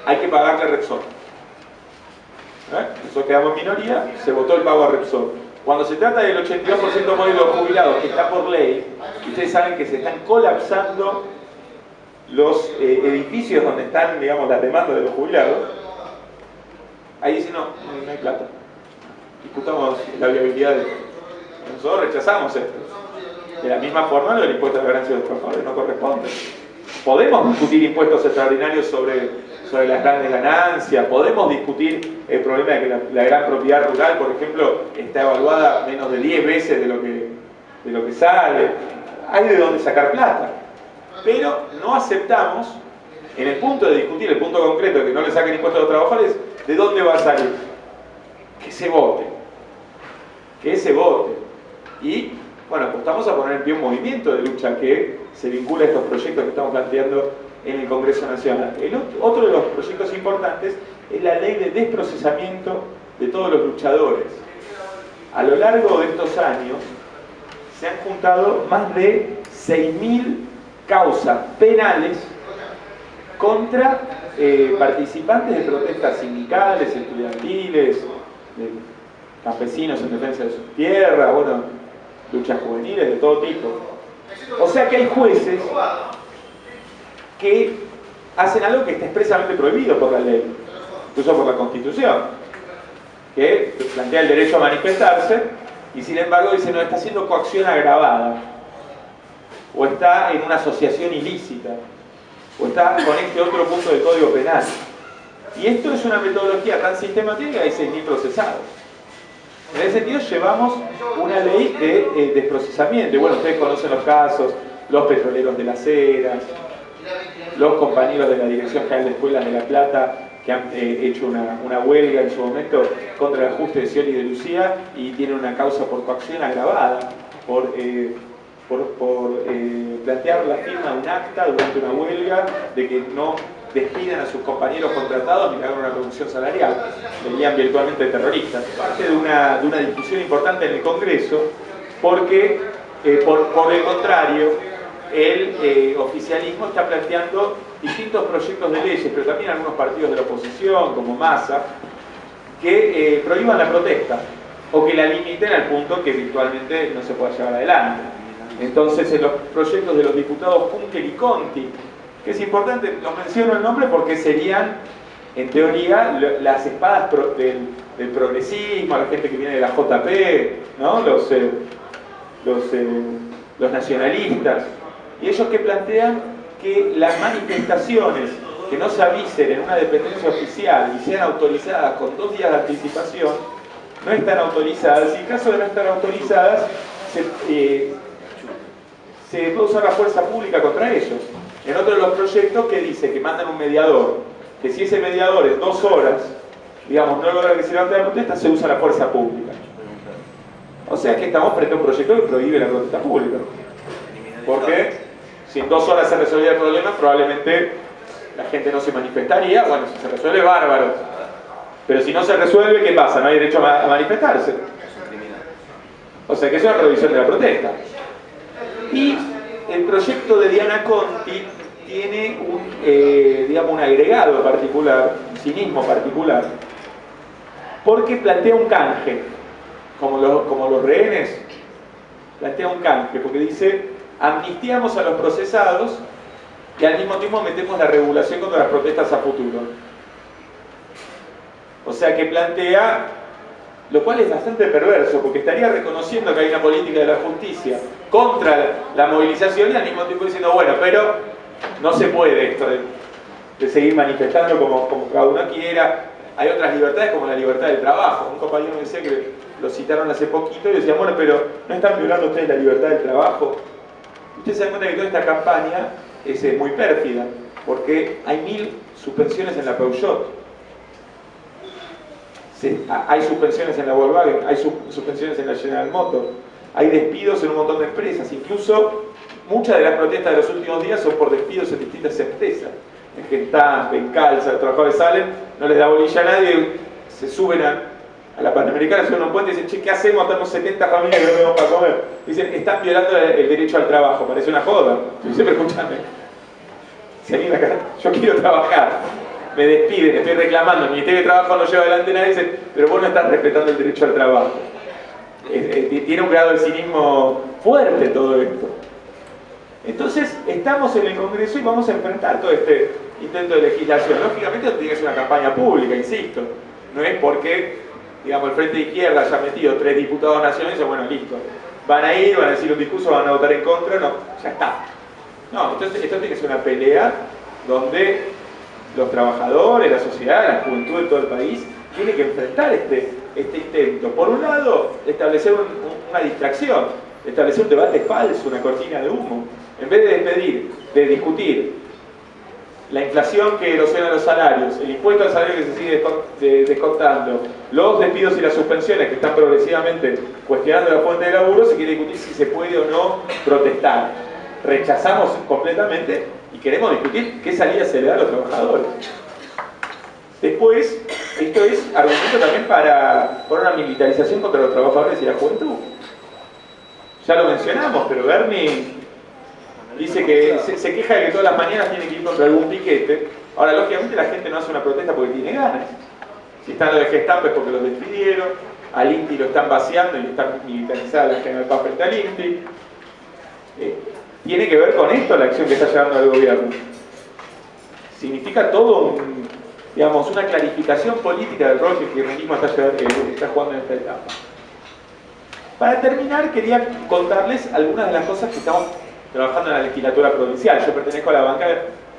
hay que pagarle a Repsol. Nosotros quedamos en minoría, se votó el pago a Repsol. Cuando se trata del 82% móvil de los jubilados, que está por ley, ustedes saben que se están colapsando los edificios donde están, digamos, las demandas de los jubilados. Ahí dicen, no hay plata. Discutamos la viabilidad de esto. Nosotros rechazamos esto. De la misma forma, el impuesto a la ganancia de los trabajadores no corresponde. Podemos discutir impuestos extraordinarios sobre las grandes ganancias, podemos discutir el problema de que la gran propiedad rural, por ejemplo, está evaluada menos de 10 veces de lo que sale. Hay de dónde sacar plata. Pero no aceptamos, en el punto de discutir, el punto concreto de que no le saquen impuestos a los trabajadores, ¿de dónde va a salir? Que se vote. Que se vote. Y, bueno, apostamos a poner en pie un movimiento de lucha que se vincula a estos proyectos que estamos planteando en el Congreso Nacional. Otro de los proyectos importantes es la ley de desprocesamiento de todos los luchadores. A lo largo de estos años se han juntado más de 6.000 causas penales contra participantes de protestas sindicales, estudiantiles, de campesinos en defensa de sus tierras, bueno, luchas juveniles de todo tipo. O sea que hay jueces que hacen algo que está expresamente prohibido por la ley, incluso por la Constitución, que plantea el derecho a manifestarse y sin embargo dice no, está haciendo coacción agravada, o está en una asociación ilícita, o está con este otro punto del Código Penal. Y esto es una metodología tan sistemática que hay 6.000 procesados. En ese sentido llevamos una ley de desprocesamiento. Y bueno, ustedes conocen los casos, los petroleros de las Heras, los compañeros de la Dirección General de Escuelas de La Plata, que han hecho una huelga en su momento contra el ajuste de Scioli y de Lucía y tienen una causa por coacción agravada, por plantear la firma de un acta durante una huelga de que no despidan a sus compañeros contratados ni hagan una reducción salarial. Venían virtualmente terroristas. Parte de una discusión importante en el Congreso porque, por el contrario, el oficialismo está planteando distintos proyectos de leyes, pero también algunos partidos de la oposición, como Massa, que prohíban la protesta o que la limiten al punto que virtualmente no se pueda llevar adelante. Entonces, en los proyectos de los diputados Juncker y Conti, que es importante, los menciono el nombre porque serían, en teoría, las espadas del progresismo, a la gente que viene de la JP, ¿no? Los nacionalistas. Y ellos que plantean que las manifestaciones que no se avisen en una dependencia oficial y sean autorizadas con 2 días de anticipación, no están autorizadas, y en caso de no estar autorizadas, se puede usar la fuerza pública contra ellos. En otro de los proyectos que dice que mandan un mediador, que si ese mediador en 2 horas, digamos, no logra que se levante la protesta, se usa la fuerza pública. O sea que estamos frente a un proyecto que prohíbe la protesta pública. Porque si en 2 horas se resolvía el problema, probablemente la gente no se manifestaría. Bueno, si se resuelve, bárbaro. Pero si no se resuelve, ¿qué pasa? No hay derecho a manifestarse. O sea que es una prohibición de la protesta. Y el proyecto de Diana Conti tiene digamos, un agregado particular, un cinismo particular, porque plantea un canje, como los rehenes, plantea un canje, porque dice, amnistiamos a los procesados y al mismo tiempo metemos la regulación contra las protestas a futuro. O sea que plantea, lo cual es bastante perverso, porque estaría reconociendo que hay una política de la justicia contra la movilización y al mismo tiempo diciendo, bueno, pero no se puede esto de seguir manifestando como cada uno quiera. Hay otras libertades como la libertad del trabajo. Un compañero me decía que lo citaron hace poquito y decía, bueno, pero ¿no están violando ustedes la libertad del trabajo? Ustedes se dan cuenta que toda esta campaña es muy pérfida, porque hay 1000 suspensiones en la Peugeot. Hay suspensiones en la Volkswagen, hay suspensiones en la General Motors, hay despidos en un montón de empresas, incluso muchas de las protestas de los últimos días son por despidos en distintas empresas. En Gestapo, en Calza, los trabajadores salen, no les da bolilla a nadie, se suben a la Panamericana, suben a un puente y dicen, che, ¿qué hacemos? Tenemos 70 familias que no tenemos para comer. Dicen, están violando el derecho al trabajo, parece una joda. Yo siempre, escuchame, si a mí yo quiero trabajar, me despiden, estoy reclamando, el Ministerio de Trabajo no lleva adelante nada, dicen, pero vos no estás respetando el derecho al trabajo. Tiene un grado de cinismo fuerte todo esto. Entonces, estamos en el Congreso y vamos a enfrentar todo este intento de legislación. Lógicamente, esto tiene que ser una campaña pública, insisto. No es porque, digamos, el Frente de Izquierda haya metido 3 diputados nacionales y dicen, bueno, listo, van a ir, van a decir un discurso, van a votar en contra, no, ya está. No, entonces esto tiene que ser una pelea donde los trabajadores, la sociedad, la juventud de todo el país tiene que enfrentar este intento. Por un lado, establecer una distracción, establecer un debate falso, una cortina de humo. En vez de discutir la inflación que erosiona los salarios, el impuesto al salario que se sigue descontando, los despidos y las suspensiones que están progresivamente cuestionando la fuente de laburo, se quiere discutir si se puede o no protestar. Rechazamos completamente y queremos discutir qué salida se le da a los trabajadores. Después, esto es argumento también para una militarización contra los trabajadores y la juventud. Ya lo mencionamos, pero Bernie dice que se queja de que todas las mañanas tiene que ir contra algún piquete. Ahora, lógicamente, la gente no hace una protesta porque tiene ganas. Si están los de Gestapo es porque los despidieron, al INTI lo están vaciando y está militarizada la General Paz frente al INTI. Tiene que ver con esto la acción que está llevando el gobierno. Significa todo digamos, una clarificación política del rol que el kirchnerismo está jugando en esta etapa. Para terminar, quería contarles algunas de las cosas que estamos trabajando en la legislatura provincial. Yo pertenezco a la banca de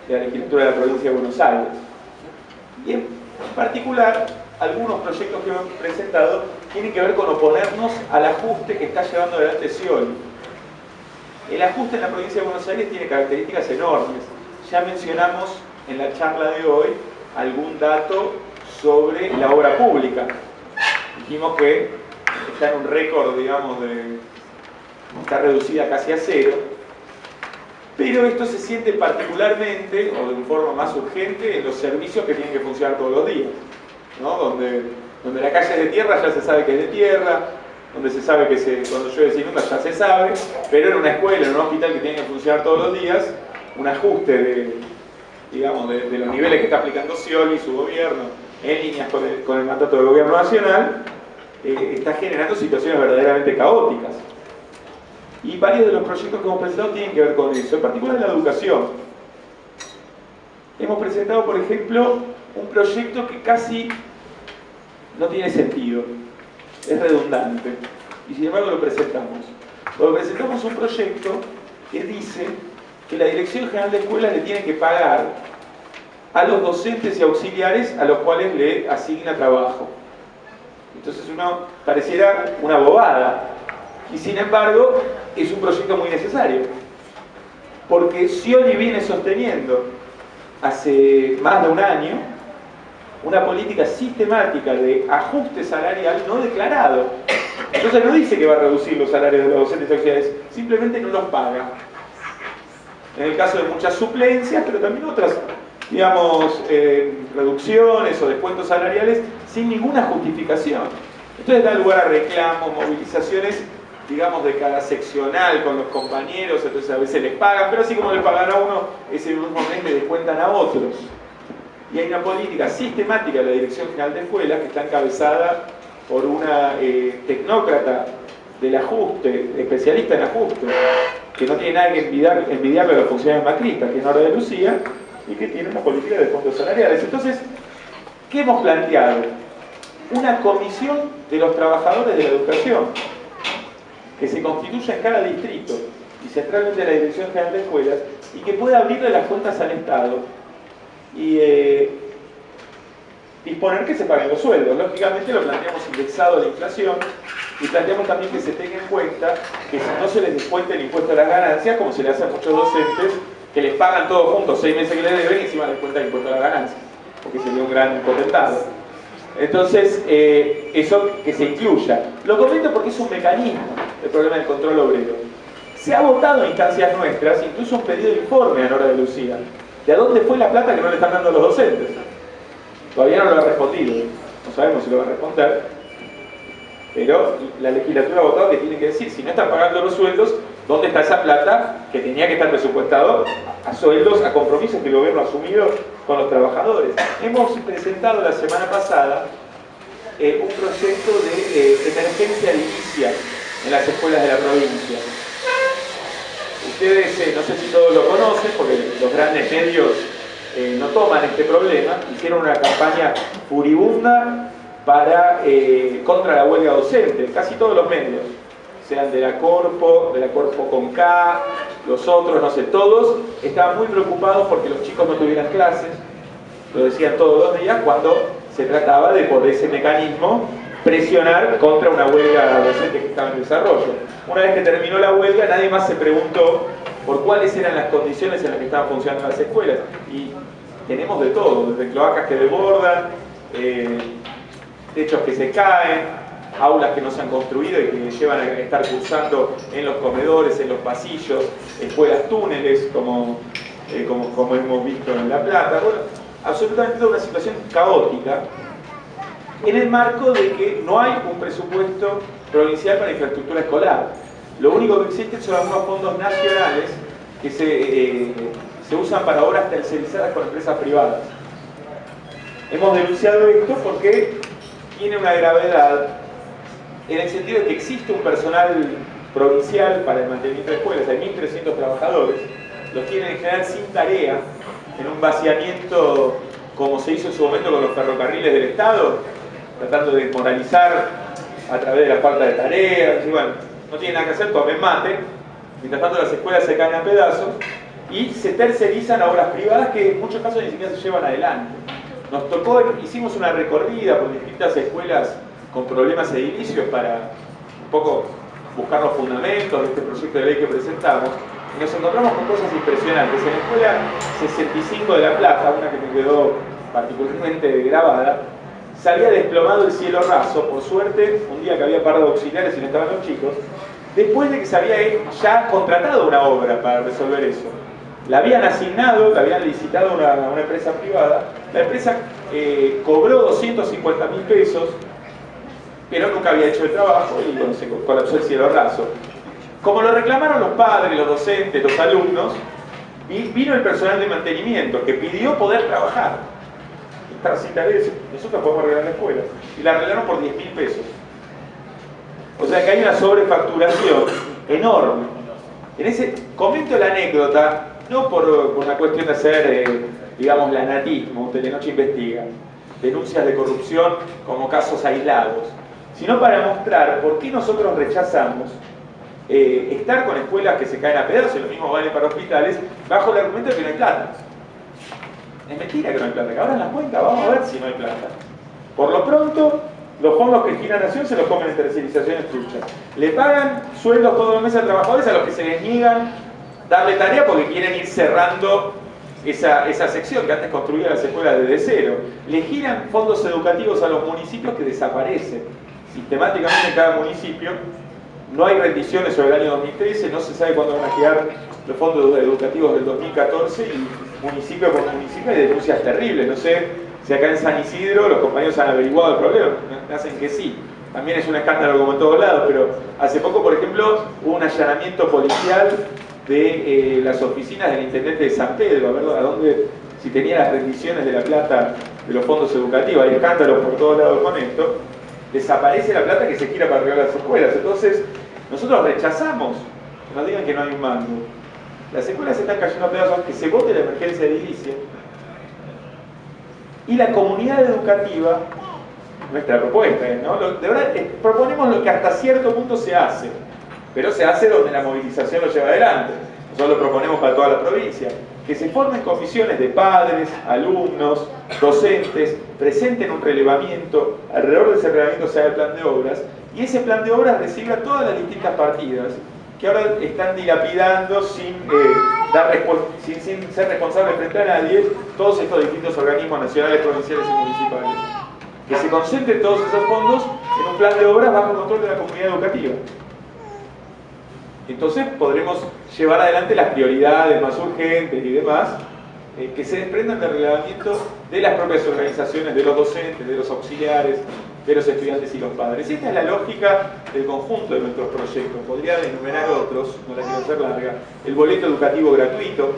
la legislatura de la provincia de Buenos Aires. Y en particular, algunos proyectos que hemos presentado tienen que ver con oponernos al ajuste que está llevando adelante Scioli. El ajuste en la provincia de Buenos Aires tiene características enormes. Ya mencionamos en la charla de hoy algún dato sobre la obra pública. Dijimos que está en un récord, digamos, está reducida casi a cero. Pero esto se siente particularmente, o de forma más urgente, en los servicios que tienen que funcionar todos los días, ¿no? Donde la calle es de tierra ya se sabe que es de tierra, donde se sabe que cuando llueve se inunda ya se sabe, pero en una escuela, en un hospital que tiene que funcionar todos los días, un ajuste de los niveles que está aplicando Scioli y su gobierno, en líneas con el mandato del gobierno nacional, está generando situaciones verdaderamente caóticas. Y varios de los proyectos que hemos presentado tienen que ver con eso, en particular en la educación. Hemos presentado, por ejemplo, un proyecto que casi no tiene sentido, es redundante, y sin embargo lo presentamos. Lo presentamos un proyecto que dice que la Dirección General de Escuelas le tiene que pagar a los docentes y auxiliares a los cuales le asigna trabajo. Entonces uno pareciera una bobada, y sin embargo es un proyecto muy necesario, porque Scioli viene sosteniendo hace más de un año una política sistemática de ajuste salarial no declarado. Entonces no dice que va a reducir los salarios de los docentes y auxiliares, simplemente no los paga. En el caso de muchas suplencias, pero también otras, digamos, reducciones o descuentos salariales sin ninguna justificación. Entonces da lugar a reclamos, movilizaciones, digamos, de cada seccional con los compañeros, entonces a veces les pagan, pero así como le pagan a uno, ese mismo mes le descuentan a otros. Y hay una política sistemática de la Dirección General de Escuelas que está encabezada por una tecnócrata del ajuste, especialista en ajuste, que no tiene nada que envidiarle a los funcionarios macristas, que es Nora de Lucía, y que tiene una política de fondos salariales. Entonces, ¿qué hemos planteado? Una comisión de los trabajadores de la educación, que se constituya en cada distrito, y centralmente en la Dirección General de Escuelas, y que pueda abrirle las cuentas al Estado, y disponer que se paguen los sueldos. Lógicamente lo planteamos indexado a la inflación, y planteamos también que se tenga en cuenta que si no se les descuenta el impuesto a las ganancias, como se le hace a muchos docentes, que les pagan todos juntos 6 meses que les deben y encima les cuenta el impuesto a las ganancias, porque sería un gran potentado. Entonces, eso que se incluya. Lo comento porque es un mecanismo, el problema del control obrero. Se ha votado en instancias nuestras, incluso un pedido de informe a Nora de Lucía. ¿De a dónde fue la plata que no le están dando a los docentes? Todavía no lo ha respondido. No sabemos si lo va a responder. Pero la legislatura ha votado que tiene que decir, si no están pagando los sueldos, ¿dónde está esa plata que tenía que estar presupuestado a sueldos, a compromisos que el gobierno ha asumido con los trabajadores? Hemos presentado la semana pasada un proyecto de emergencia edilicia en las escuelas de la provincia. Ustedes, no sé si todos lo conocen, porque los grandes medios no toman este problema, hicieron una campaña furibunda contra la huelga docente, casi todos los medios, sean de la Corpo con K, los otros, no sé, todos estaban muy preocupados porque los chicos no tuvieran clases, lo decían todos los días, cuando se trataba de, por ese mecanismo, presionar contra una huelga docente que estaba en desarrollo. Una vez que terminó la huelga, nadie más se preguntó por cuáles eran las condiciones en las que estaban funcionando las escuelas. Y tenemos de todo, desde cloacas que desbordan, techos que se caen, aulas que no se han construido y que llevan a estar cursando en los comedores, en los pasillos, escuelas túneles, como hemos visto en La Plata. Bueno, absolutamente una situación caótica, en el marco de que no hay un presupuesto provincial para infraestructura escolar. Lo único que existe son algunos fondos nacionales que se usan para obras tercerizadas con empresas privadas. Hemos denunciado esto porque tiene una gravedad en el sentido de que existe un personal provincial para el mantenimiento de escuelas, hay 1.300 trabajadores, los tienen en general sin tarea, en un vaciamiento como se hizo en su momento con los ferrocarriles del Estado, tratando de desmoralizar a través de la falta de tareas, y bueno, no tienen nada que hacer, tomen mate, mientras tanto las escuelas se caen a pedazos y se tercerizan a obras privadas que en muchos casos ni siquiera se llevan adelante. Nos tocó, hicimos una recorrida por distintas escuelas con problemas edilicios para un poco buscar los fundamentos de este proyecto de ley que presentamos, y nos encontramos con cosas impresionantes. En la escuela 65 de La Plata, una que me quedó particularmente grabada, se había desplomado el cielo raso, por suerte, un día que había paro de auxiliares y no estaban los chicos, después de que se había ya contratado una obra para resolver eso. La habían asignado, la habían licitado a una empresa privada, la empresa cobró 250.000 pesos, pero nunca había hecho el trabajo y bueno, se colapsó el cielo raso. Como lo reclamaron los padres, los docentes, los alumnos, vino el personal de mantenimiento que pidió poder trabajar. Estar sin tareas, nosotros podemos arreglar la escuela. Y la arreglaron por 10.000 pesos. O sea que hay una sobrefacturación enorme. Comento la anécdota, no por una cuestión de hacer, digamos, lanatismo, Telenoche investiga, denuncias de corrupción como casos aislados, sino para mostrar por qué nosotros rechazamos estar con escuelas que se caen a pedazos, y lo mismo vale para hospitales, bajo el argumento de que no hay plata. Es mentira que no hay plata, que abran las cuentas, vamos a ver si no hay plata. Por lo pronto, los fondos que gira Nación se los comen en tercerizaciones truchas. Le pagan sueldos todos los meses a trabajadores a los que se les niegan darle tarea porque quieren ir cerrando esa sección que antes construía las escuelas desde cero. Le giran fondos educativos a los municipios que desaparecen sistemáticamente en cada municipio. No hay rendiciones sobre el año 2013, no se sabe cuándo van a girar los fondos educativos del 2014 y municipio por municipio hay denuncias terribles. No sé si acá en San Isidro los compañeros han averiguado el problema, me hacen que sí. También es un escándalo como en todos lados, pero hace poco, por ejemplo, hubo un allanamiento policial de las oficinas del intendente de San Pedro, a donde si tenía las rendiciones de la plata de los fondos educativos, hay escándalos por todos lados con esto, desaparece la plata que se gira para arreglar las escuelas. Entonces, nosotros rechazamos que nos digan que no hay un mando. Las escuelas están cayendo a pedazos, que se vote la emergencia de edilicia. Y la comunidad educativa, nuestra propuesta, ¿no? De verdad, proponemos lo que hasta cierto punto se hace, pero se hace donde la movilización lo lleva adelante. Nosotros lo proponemos para toda la provincia, que se formen comisiones de padres, alumnos, docentes, presenten un relevamiento, alrededor de ese relevamiento se haga el plan de obras, y ese plan de obras reciba todas las distintas partidas que ahora están dilapidando sin ser responsables frente a nadie todos estos distintos organismos nacionales, provinciales y municipales. Que se concentren todos esos fondos en un plan de obras bajo control de la comunidad educativa. Entonces podremos llevar adelante las prioridades más urgentes y demás, que se desprendan del relevamiento de las propias organizaciones, de los docentes, de los auxiliares, de los estudiantes y los padres. Esta es la lógica del conjunto de nuestros proyectos. Podría enumerar otros, no la quiero hacer larga. El boleto educativo gratuito,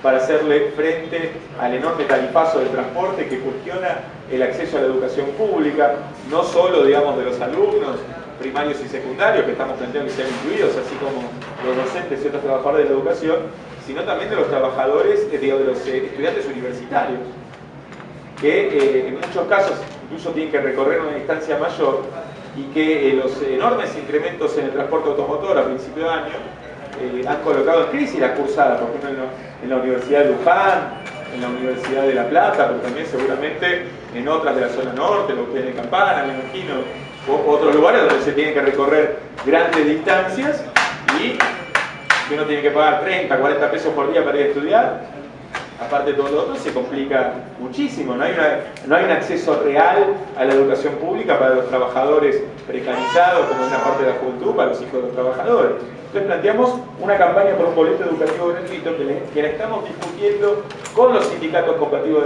para hacerle frente al enorme tarifazo del transporte que cuestiona el acceso a la educación pública, no solo, digamos, de los alumnos primarios y secundarios, que estamos planteando que sean incluidos, así como los docentes y otros trabajadores de la educación, sino también de los trabajadores, de los estudiantes universitarios, que en muchos casos incluso tienen que recorrer una distancia mayor y que los enormes incrementos en el transporte automotor a principio de año han colocado en crisis la cursada, por ejemplo en la Universidad de Luján, en la Universidad de La Plata, pero también seguramente en otras de la zona norte, lo que es de Campana, me imagino, o otros lugares donde se tienen que recorrer grandes distancias y que uno tiene que pagar 30, 40 pesos por día para ir a estudiar. Aparte de todo lo otro, se complica muchísimo. No hay un acceso real a la educación pública para los trabajadores precarizados, como una parte de la juventud, para los hijos de los trabajadores. Entonces planteamos una campaña por un boleto educativo gratuito que la estamos discutiendo con los sindicatos combativos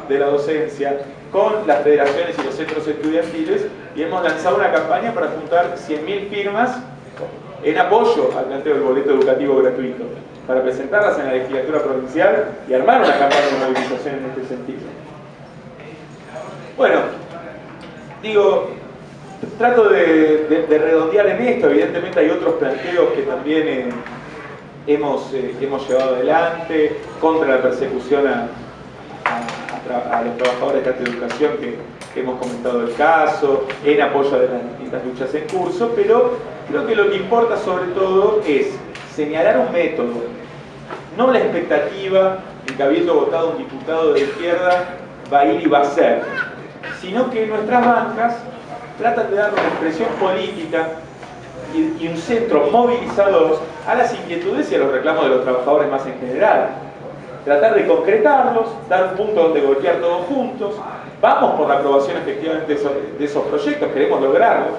de la docencia, con las federaciones y los centros estudiantiles, y hemos lanzado una campaña para juntar 100.000 firmas en apoyo al planteo del boleto educativo gratuito, para presentarlas en la legislatura provincial y armar una campaña de movilización en este sentido. Bueno, digo, trato de redondear en esto. Evidentemente hay otros planteos que también hemos llevado adelante contra la persecución a los trabajadores de alta educación, que hemos comentado el caso, en apoyo de las distintas luchas en curso, pero creo que lo que importa sobre todo es señalar un método, no la expectativa de que habiendo votado un diputado de izquierda va a ir y va a ser, sino que nuestras bancas tratan de dar una expresión política y un centro movilizador a las inquietudes y a los reclamos de los trabajadores más en general. Tratar de concretarlos, dar un punto donde golpear todos juntos. Vamos por la aprobación efectivamente de esos proyectos, queremos lograrlos,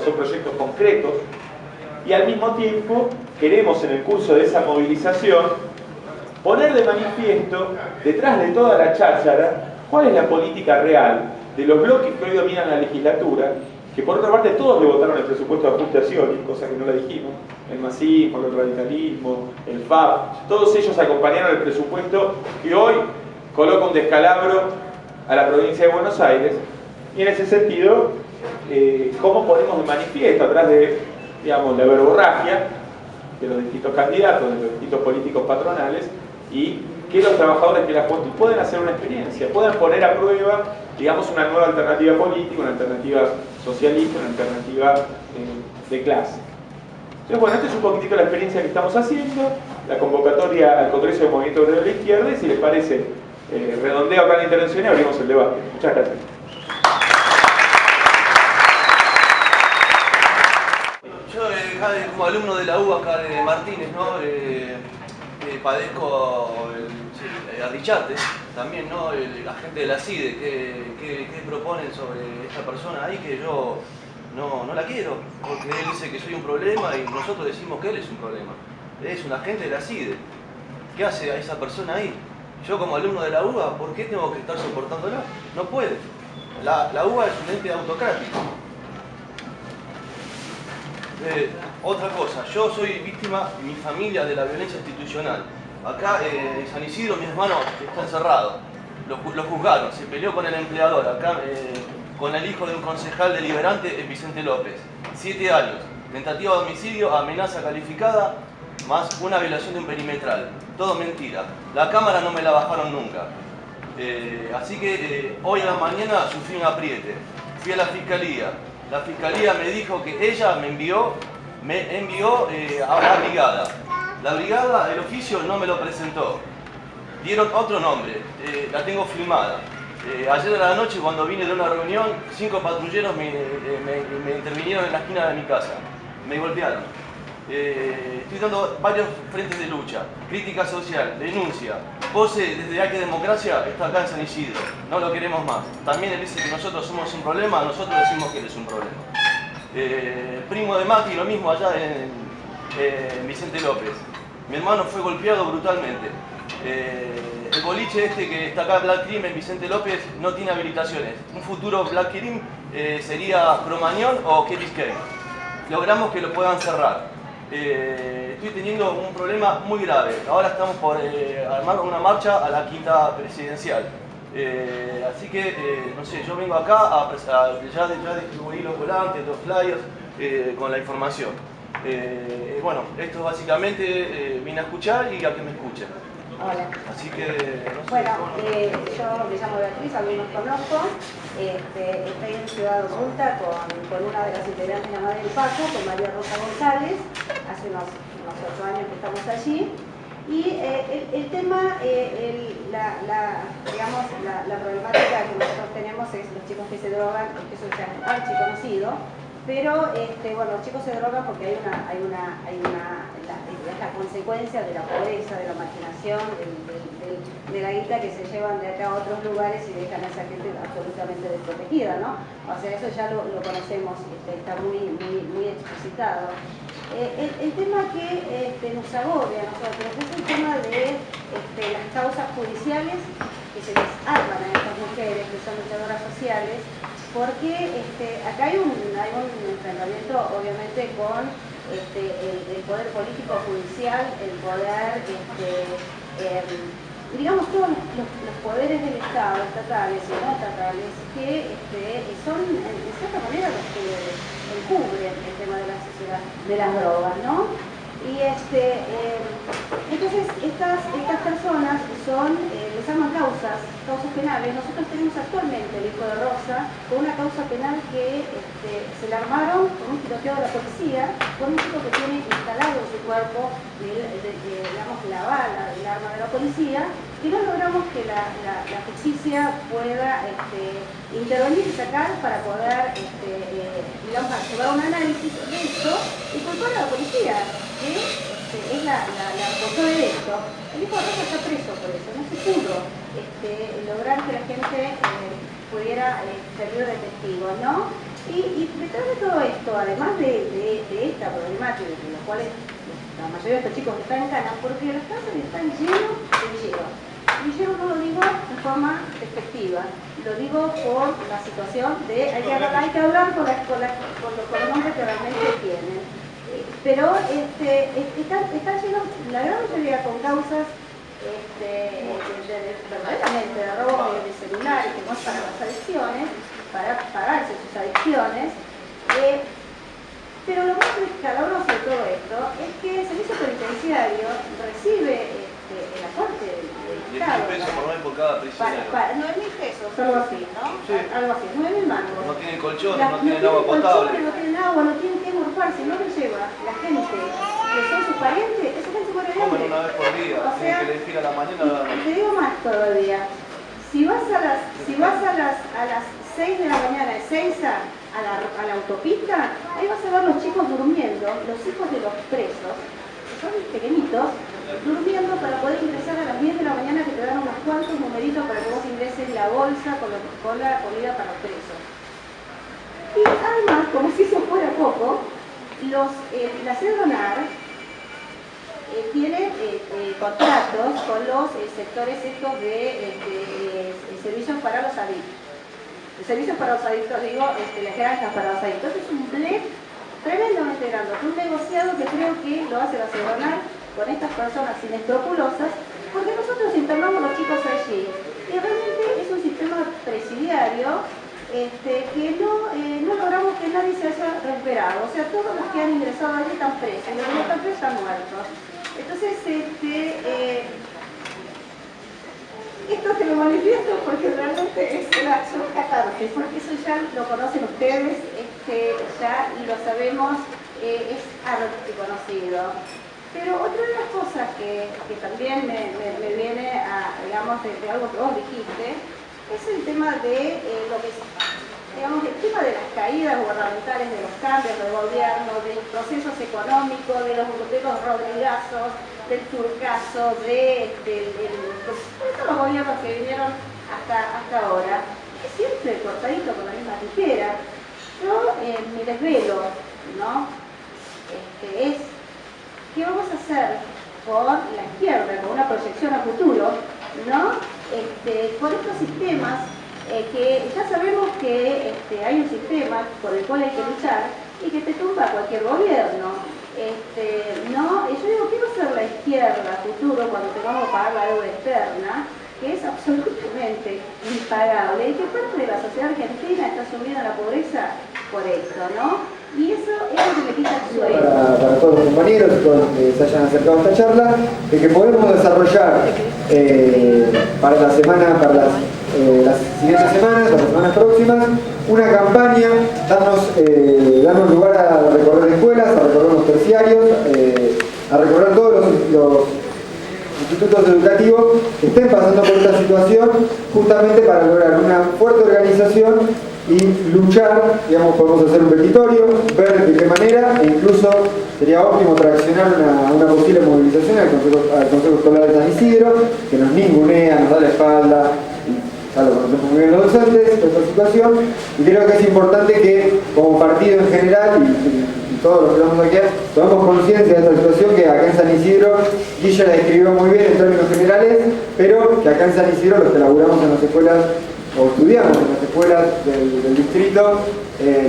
son proyectos concretos, y al mismo tiempo queremos en el curso de esa movilización poner de manifiesto, detrás de toda la cháchara, cuál es la política real de los bloques que hoy dominan la legislatura, que por otra parte todos le votaron el presupuesto de ajustación, cosa que no la dijimos, el masismo, el radicalismo, el FAP, todos ellos acompañaron el presupuesto que hoy coloca un descalabro a la provincia de Buenos Aires, y en ese sentido, ¿cómo ponemos de manifiesto a través de, digamos, la verborragia de los distintos candidatos, de los distintos políticos patronales, y que los trabajadores, que la juventud pueden hacer una experiencia, pueden poner a prueba, digamos, una nueva alternativa política, una alternativa socialista, una alternativa de clase. Entonces, bueno, esta es un poquitito la experiencia que estamos haciendo, la convocatoria al Congreso del Movimiento Obrero de la Izquierda, y si les parece, redondeo acá la intervención y abrimos el debate. Muchas gracias. Yo, como alumno de la U acá de Martínez, ¿no? Padezco el arrichate también, ¿no? La gente de la CIDE, ¿qué proponen sobre esta persona ahí que yo no la quiero? Porque él dice que soy un problema y nosotros decimos que él es un problema. Es un agente de la CIDE. ¿Qué hace a esa persona ahí? Yo como alumno de la UBA, ¿por qué tengo que estar soportándolo? No puede. La UBA es un ente autocrático. Otra cosa, yo soy víctima, mi familia, de la violencia institucional. Acá en San Isidro mi hermano está encerrado, lo juzgaron, se peleó con el empleador, acá con el hijo de un concejal deliberante, Vicente López. 7 años, tentativa de homicidio, amenaza calificada, más una violación de un perimetral. Todo mentira. La cámara no me la bajaron nunca. Así que hoy en la mañana sufrí un apriete. Fui a la fiscalía. La fiscalía me dijo que ella me envió a la brigada. La brigada, el oficio no me lo presentó. Dieron otro nombre, la tengo filmada. Ayer a la noche, cuando vine de una reunión, 5 patrulleros me intervinieron en la esquina de mi casa. Me golpearon. Estoy dando varios frentes de lucha. Crítica social, denuncia. Pose desde Hay que Democracia está acá en San Isidro. No lo queremos más. También él dice que nosotros somos un problema, nosotros decimos que él es un problema. Primo de Mati, lo mismo allá en Vicente López. Mi hermano fue golpeado brutalmente. El boliche este que está acá, Black Cream, en Vicente López, no tiene habilitaciones. Un futuro Black Cream sería Cromañón o Kelly's Cave. Logramos que lo puedan cerrar. Estoy teniendo un problema muy grave. Ahora estamos por armar una marcha a la quinta presidencial. Así que, no sé, yo vengo acá ya distribuir los volantes, los flyers, con la información. Bueno, esto básicamente vine a escuchar y a que me escuchen. Hola. Así que, no sé. Bueno, yo me llamo Beatriz, algunos conozco. Estoy en Ciudad Oculta con una de las integrantes de la Madre del Paco, con María Rosa González. Hace unos 8 años que estamos allí. Y el tema, digamos, la problemática que nosotros tenemos es los chicos que se drogan, que eso ya es archiconocido. Pero, bueno, los chicos se drogan porque es la consecuencia de la pobreza, de la marginación, de la guita que se llevan de acá a otros lugares y dejan a esa gente absolutamente desprotegida, ¿no? O sea, eso ya lo conocemos, está muy explicitado. El tema que nos agobia a nosotros es el tema de las causas judiciales que se les arman a estas mujeres que son luchadoras sociales, porque acá hay un enfrentamiento obviamente con el poder político judicial, el poder, digamos, todos los poderes del Estado, estatales y no estatales, que son en cierta manera los que encubren el tema de las drogas, ¿no? Y entonces estas personas les llaman causas penales. Nosotros tenemos actualmente el hijo de Rosa con una causa penal que se la armaron con un tiroteo de la policía, con un chico que tiene instalado en su cuerpo digamos, la bala, el arma de la policía, y no logramos que la justicia pueda intervenir y sacar para poder digamos, llevar un análisis de esto y culpar a la policía, que es la responsable de esto. El hijo de Rosa está preso por eso, no se pudo lograr que la gente pudiera servir de testigo, ¿no? Y detrás de todo esto, además de esta problemática, de los cuales la mayoría de estos chicos están en cana, porque los casos están llenos de hielo. Y yo no lo digo de forma despectiva, lo digo por la situación de hay que hablar con los nombres que realmente tienen. Pero está lleno, la gran mayoría con causas verdaderamente de robo de celulares, que no es para las adicciones, para pagarse sus adicciones. Pero lo más escabroso de todo esto es que el servicio penitenciario recibe el aporte del cada prisionero. 9.000 pesos, algo así, ¿no? Sí. Algo así, 9.000 mangos. No tienen colchones, no tienen agua colchones, potable. no tienen agua, no tienen que morfarse, no les lleva la gente que son sus parientes, esa gente muere de hambre. Comen una vez por día, O sea, tienen que elegir a la mañana o a la y noche. te digo más todavía, si vas a las 6 de la mañana, de 6 a la autopista, ahí vas a ver los chicos durmiendo, los hijos de los presos, que son pequeñitos, durmiendo para poder ingresar a las 10 de la mañana, que te dan unos cuantos numeritos para que vos ingreses la bolsa con la comida para los presos. Y además, como si eso fuera poco, la CEDONAR tiene contratos con los sectores estos de servicios para los adictos. Servicios para los adictos, digo, las granjas para los adictos. Es un blef tremendamente grande, un negociado que creo que lo hace la CEDONAR con estas personas inescrupulosas, porque nosotros internamos a los chicos allí. Y realmente es un sistema presidiario que no logramos que nadie se haya recuperado. O sea, todos los que han ingresado allí están presos, y los que no están presos están muertos. Entonces, esto te lo manifiesto porque realmente es una catarsis, porque eso ya lo conocen ustedes, ya lo sabemos, es archiconocido. Pero otra de las cosas que también me viene digamos, de algo que vos dijiste, es el tema de lo que es, digamos, el tema de las caídas gubernamentales, de los cambios de gobierno, de los procesos económicos, de los Rodrigazos, del Turcazo, de todos los gobiernos que vinieron hasta ahora. Es siempre cortadito con la misma tijera. Yo mi desvelo, ¿no? ¿Qué vamos a hacer con la izquierda, con una proyección a futuro, ¿no? Con estos sistemas que ya sabemos que hay un sistema por el cual hay que luchar y que te tumba cualquier gobierno. ¿No? Y yo digo, ¿qué va a hacer la izquierda a futuro cuando tengamos que pagar la deuda externa? Que es absolutamente impagable y que parte de la sociedad argentina está sumida en la pobreza por esto, ¿no? Y eso es lo que me quita el sueño. Para todos los compañeros y todos los que se hayan acercado a esta charla, de que podemos desarrollar para la semana, para las siguientes semanas, las semanas próximas, una campaña, darnos lugar a recorrer escuelas, a recorrer los terciarios, a recorrer todos los institutos educativos que estén pasando por esta situación, justamente para lograr una fuerte organización y luchar. Digamos, podemos hacer un petitorio, ver de qué manera, e incluso sería óptimo traccionar una posible movilización al Consejo Escolar de San Isidro, que nos ningunea, nos da la espalda, ya lo conocemos muy bien los docentes, esta situación, y creo que es importante que como partido en general y todos los que estamos aquí tomemos conciencia de esta situación, que acá en San Isidro, Guilla la describió muy bien en términos generales, pero que acá en San Isidro los que laburamos en las escuelas o estudiamos en las escuelas del distrito,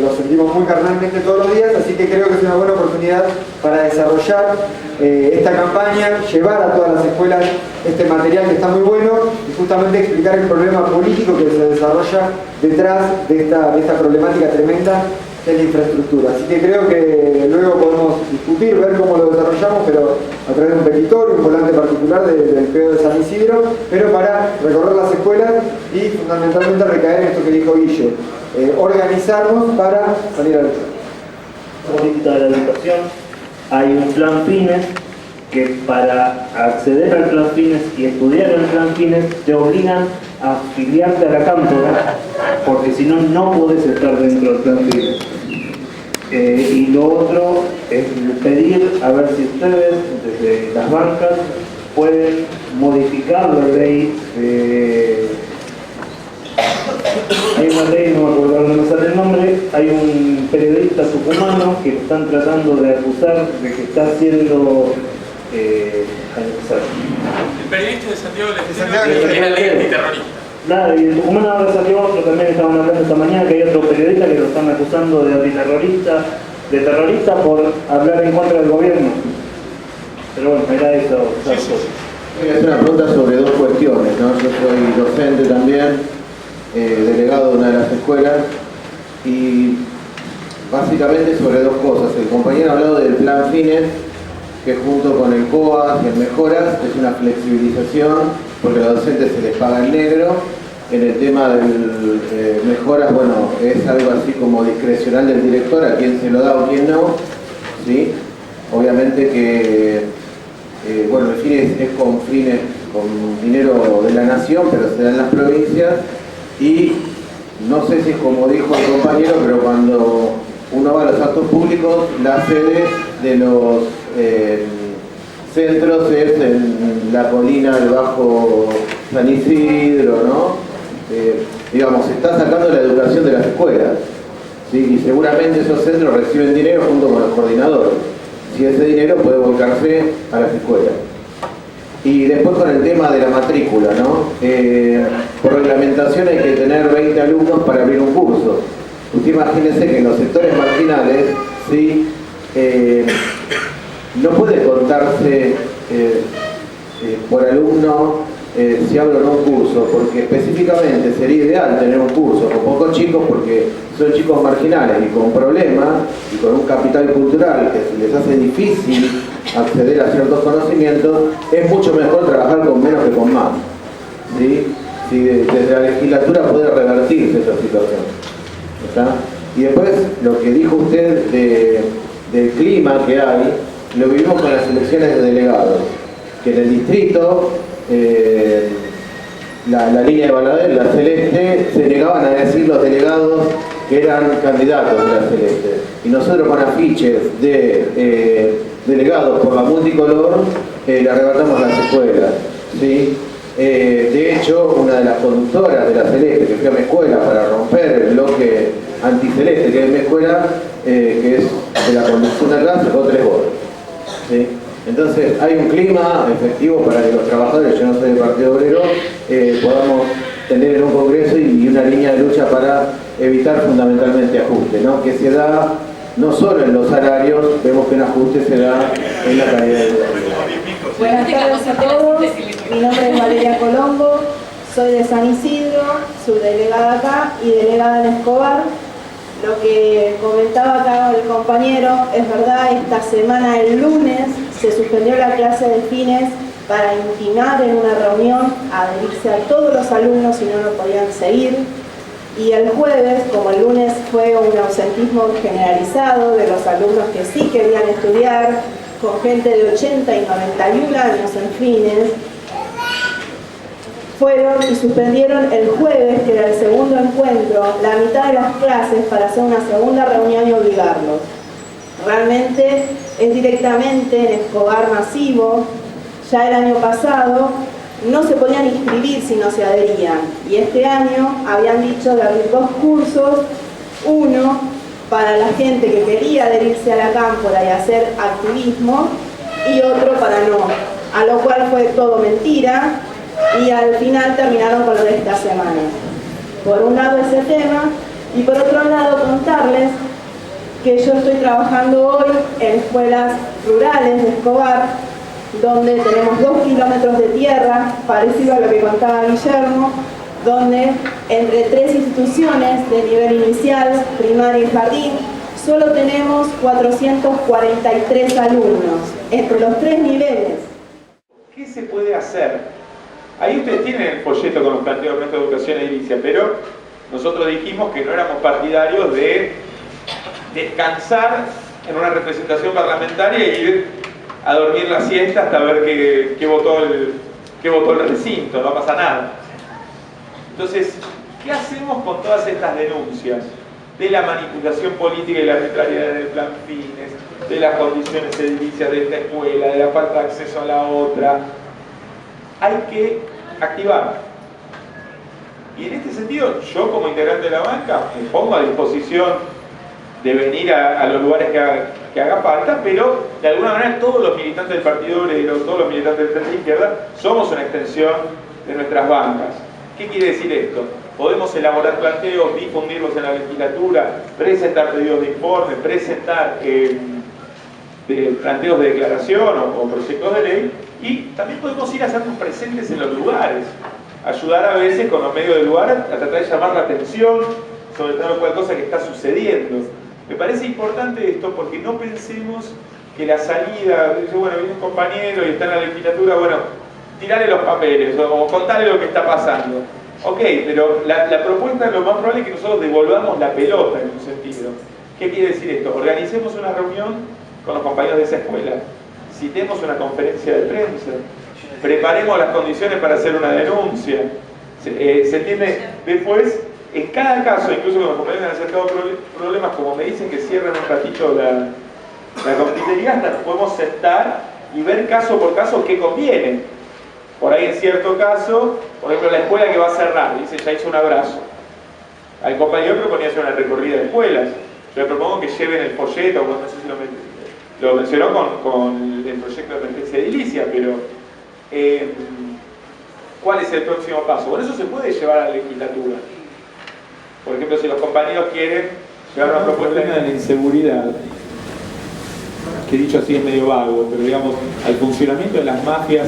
lo sentimos muy carnalmente todos los días, así que creo que es una buena oportunidad para desarrollar esta campaña, llevar a todas las escuelas este material que está muy bueno y justamente explicar el problema político que se desarrolla detrás de esta problemática tremenda que es la infraestructura. Así que creo que luego podemos discutir, ver cómo lo desarrollamos, pero a través de un petitorio, un volante particular del PO de San Isidro, pero para recorrer las escuelas y fundamentalmente recaer en esto que dijo Guille, organizarnos para salir a luchar. Política de la educación, hay un plan FINES que para acceder al plan FINES y estudiar el plan FINES te obligan a afiliarte a la cámpora, porque si no, no podés estar dentro del plan FINES. Y lo otro es pedir a ver si ustedes desde las bancas pueden modificar la ley hay una ley, no me acuerdo, no me sale el nombre, hay un periodista tucumano que están tratando de acusar de que está haciendo el periodista de Santiago del Estero que era ley antiterrorista. Claro, y en Tucumán ahora salió otro, también estaban hablando esta mañana que hay otro periodista que lo están acusando de antiterrorista, de terrorista por hablar en contra del gobierno. Pero bueno, era eso. Voy a hacer una pregunta sobre dos cuestiones, ¿no? Yo soy docente también, delegado de una de las escuelas, y básicamente sobre dos cosas. El compañero ha hablado del plan FINES, que junto con el COAS y el Mejoras es una flexibilización porque a los docentes se les paga en negro. En el tema de mejoras, bueno, es algo así como discrecional del director, a quién se lo da o quién no, ¿sí? Obviamente que, bueno, el fin es con dinero de la nación, pero se da en las provincias, y no sé si es como dijo el compañero, pero cuando uno va a los actos públicos, la sede de los centros es en la colina del Bajo San Isidro, ¿no? Digamos, se está sacando la educación de las escuelas, ¿sí? Y seguramente esos centros reciben dinero junto con los coordinadores. Si ese dinero puede volcarse a las escuelas. Y después con el tema de la matrícula, ¿no? Por reglamentación hay que tener 20 alumnos para abrir un curso. Usted imagínese que en los sectores marginales, ¿sí? No puede contarse por alumno si abro o no un curso, porque específicamente sería ideal tener un curso con pocos chicos, porque son chicos marginales y con problemas y con un capital cultural que se les hace difícil acceder a ciertos conocimientos. Es mucho mejor trabajar con menos que con más, ¿sí? Si desde la legislatura puede revertirse esta situación, ¿está? Y después lo que dijo usted del clima que hay, lo vivimos con las elecciones de delegados, que en el distrito la línea de Balaguer, la Celeste, se negaban a decir los delegados que eran candidatos de la Celeste. Y nosotros con afiches de delegados por la multicolor le arrebatamos las escuelas, ¿sí? De hecho, una de las conductoras de la Celeste que fue a mi escuela para romper el bloque anticeleste que es mi escuela, que es de la conducción de acá, sacó 3 votos, ¿sí? Entonces hay un clima efectivo para que los trabajadores, yo no soy del Partido Obrero, podamos tener en un congreso y una línea de lucha para evitar fundamentalmente ajuste, ¿no? Que se da no solo en los salarios, vemos que un ajuste se da en la calidad de vida. Buenas tardes a todos, mi nombre es Valeria Colombo, soy de San Isidro, subdelegada acá y delegada en Escobar. Lo que comentaba acá el compañero es verdad, esta semana el lunes se suspendió la clase de fines para intimar en una reunión a adherirse a todos los alumnos si no podían seguir. Y el jueves, como el lunes fue un ausentismo generalizado de los alumnos que sí querían estudiar, con gente de 80 y 91 años en fines, fueron y suspendieron el jueves, que era el segundo encuentro, la mitad de las clases para hacer una segunda reunión y obligarlos. Realmente es directamente en Escobar masivo. Ya el año pasado no se podían inscribir si no se adherían. Y este año habían dicho de abrir 2 cursos, uno para la gente que quería adherirse a la cámpora y hacer activismo, y otro para no. A lo cual fue todo mentira. Y al final terminaron con lo de esta semana. Por un lado ese tema, y por otro lado contarles que yo estoy trabajando hoy en escuelas rurales de Escobar, donde tenemos 2 kilómetros de tierra, parecido a lo que contaba Guillermo, donde entre 3 instituciones de nivel inicial, primaria y jardín, solo tenemos 443 alumnos, entre los 3 niveles. ¿Qué se puede hacer? Ahí ustedes tienen el folleto con los planteos de nuestra educación edilicia, pero nosotros dijimos que no éramos partidarios de descansar en una representación parlamentaria e ir a dormir la siesta hasta ver qué votó el recinto, no pasa nada. Entonces, ¿qué hacemos con todas estas denuncias? De la manipulación política y la arbitrariedad del plan fines, de las condiciones edilicias de esta escuela, de la falta de acceso a la otra. Hay que activar. Y en este sentido, yo como integrante de la banca me pongo a disposición de venir a los lugares que haga falta, pero de alguna manera todos los militantes del Partido Obrero, todos los militantes del Frente de Izquierda, somos una extensión de nuestras bancas. ¿Qué quiere decir esto? Podemos elaborar planteos, difundirlos en la legislatura, presentar pedidos de informe, presentar planteos de declaración o proyectos de ley, y también podemos ir a hacernos presentes en los lugares, ayudar a veces con los medios del lugar a tratar de llamar la atención sobre tal cual cosa que está sucediendo. Me parece importante esto porque no pensemos que la salida, bueno, viene un compañero y está en la legislatura, bueno, tirale los papeles o contale lo que está pasando. Ok, pero la propuesta lo más probable es que nosotros devolvamos la pelota en un sentido. ¿Qué quiere decir esto? Organicemos una reunión con los compañeros de esa escuela, citemos una conferencia de prensa, preparemos las condiciones para hacer una denuncia. ¿Se entiende? Después, en cada caso, incluso cuando los compañeros han acercado problemas, como me dicen que cierren un ratito la confitería, hasta nos podemos sentar y ver caso por caso qué conviene. Por ahí en cierto caso, por ejemplo la escuela que va a cerrar, dice ya hizo un abrazo. Al compañero proponía hacer una recorrida de escuelas. Yo le propongo que lleven el folleto, no sé si lo mencionó con el proyecto de emergencia edilicia, pero ¿cuál es el próximo paso? Bueno, eso se puede llevar a la legislatura. Por ejemplo, si los compañeros quieren llevar una propuesta de la inseguridad, que dicho así es medio vago, pero digamos, al funcionamiento de las mafias,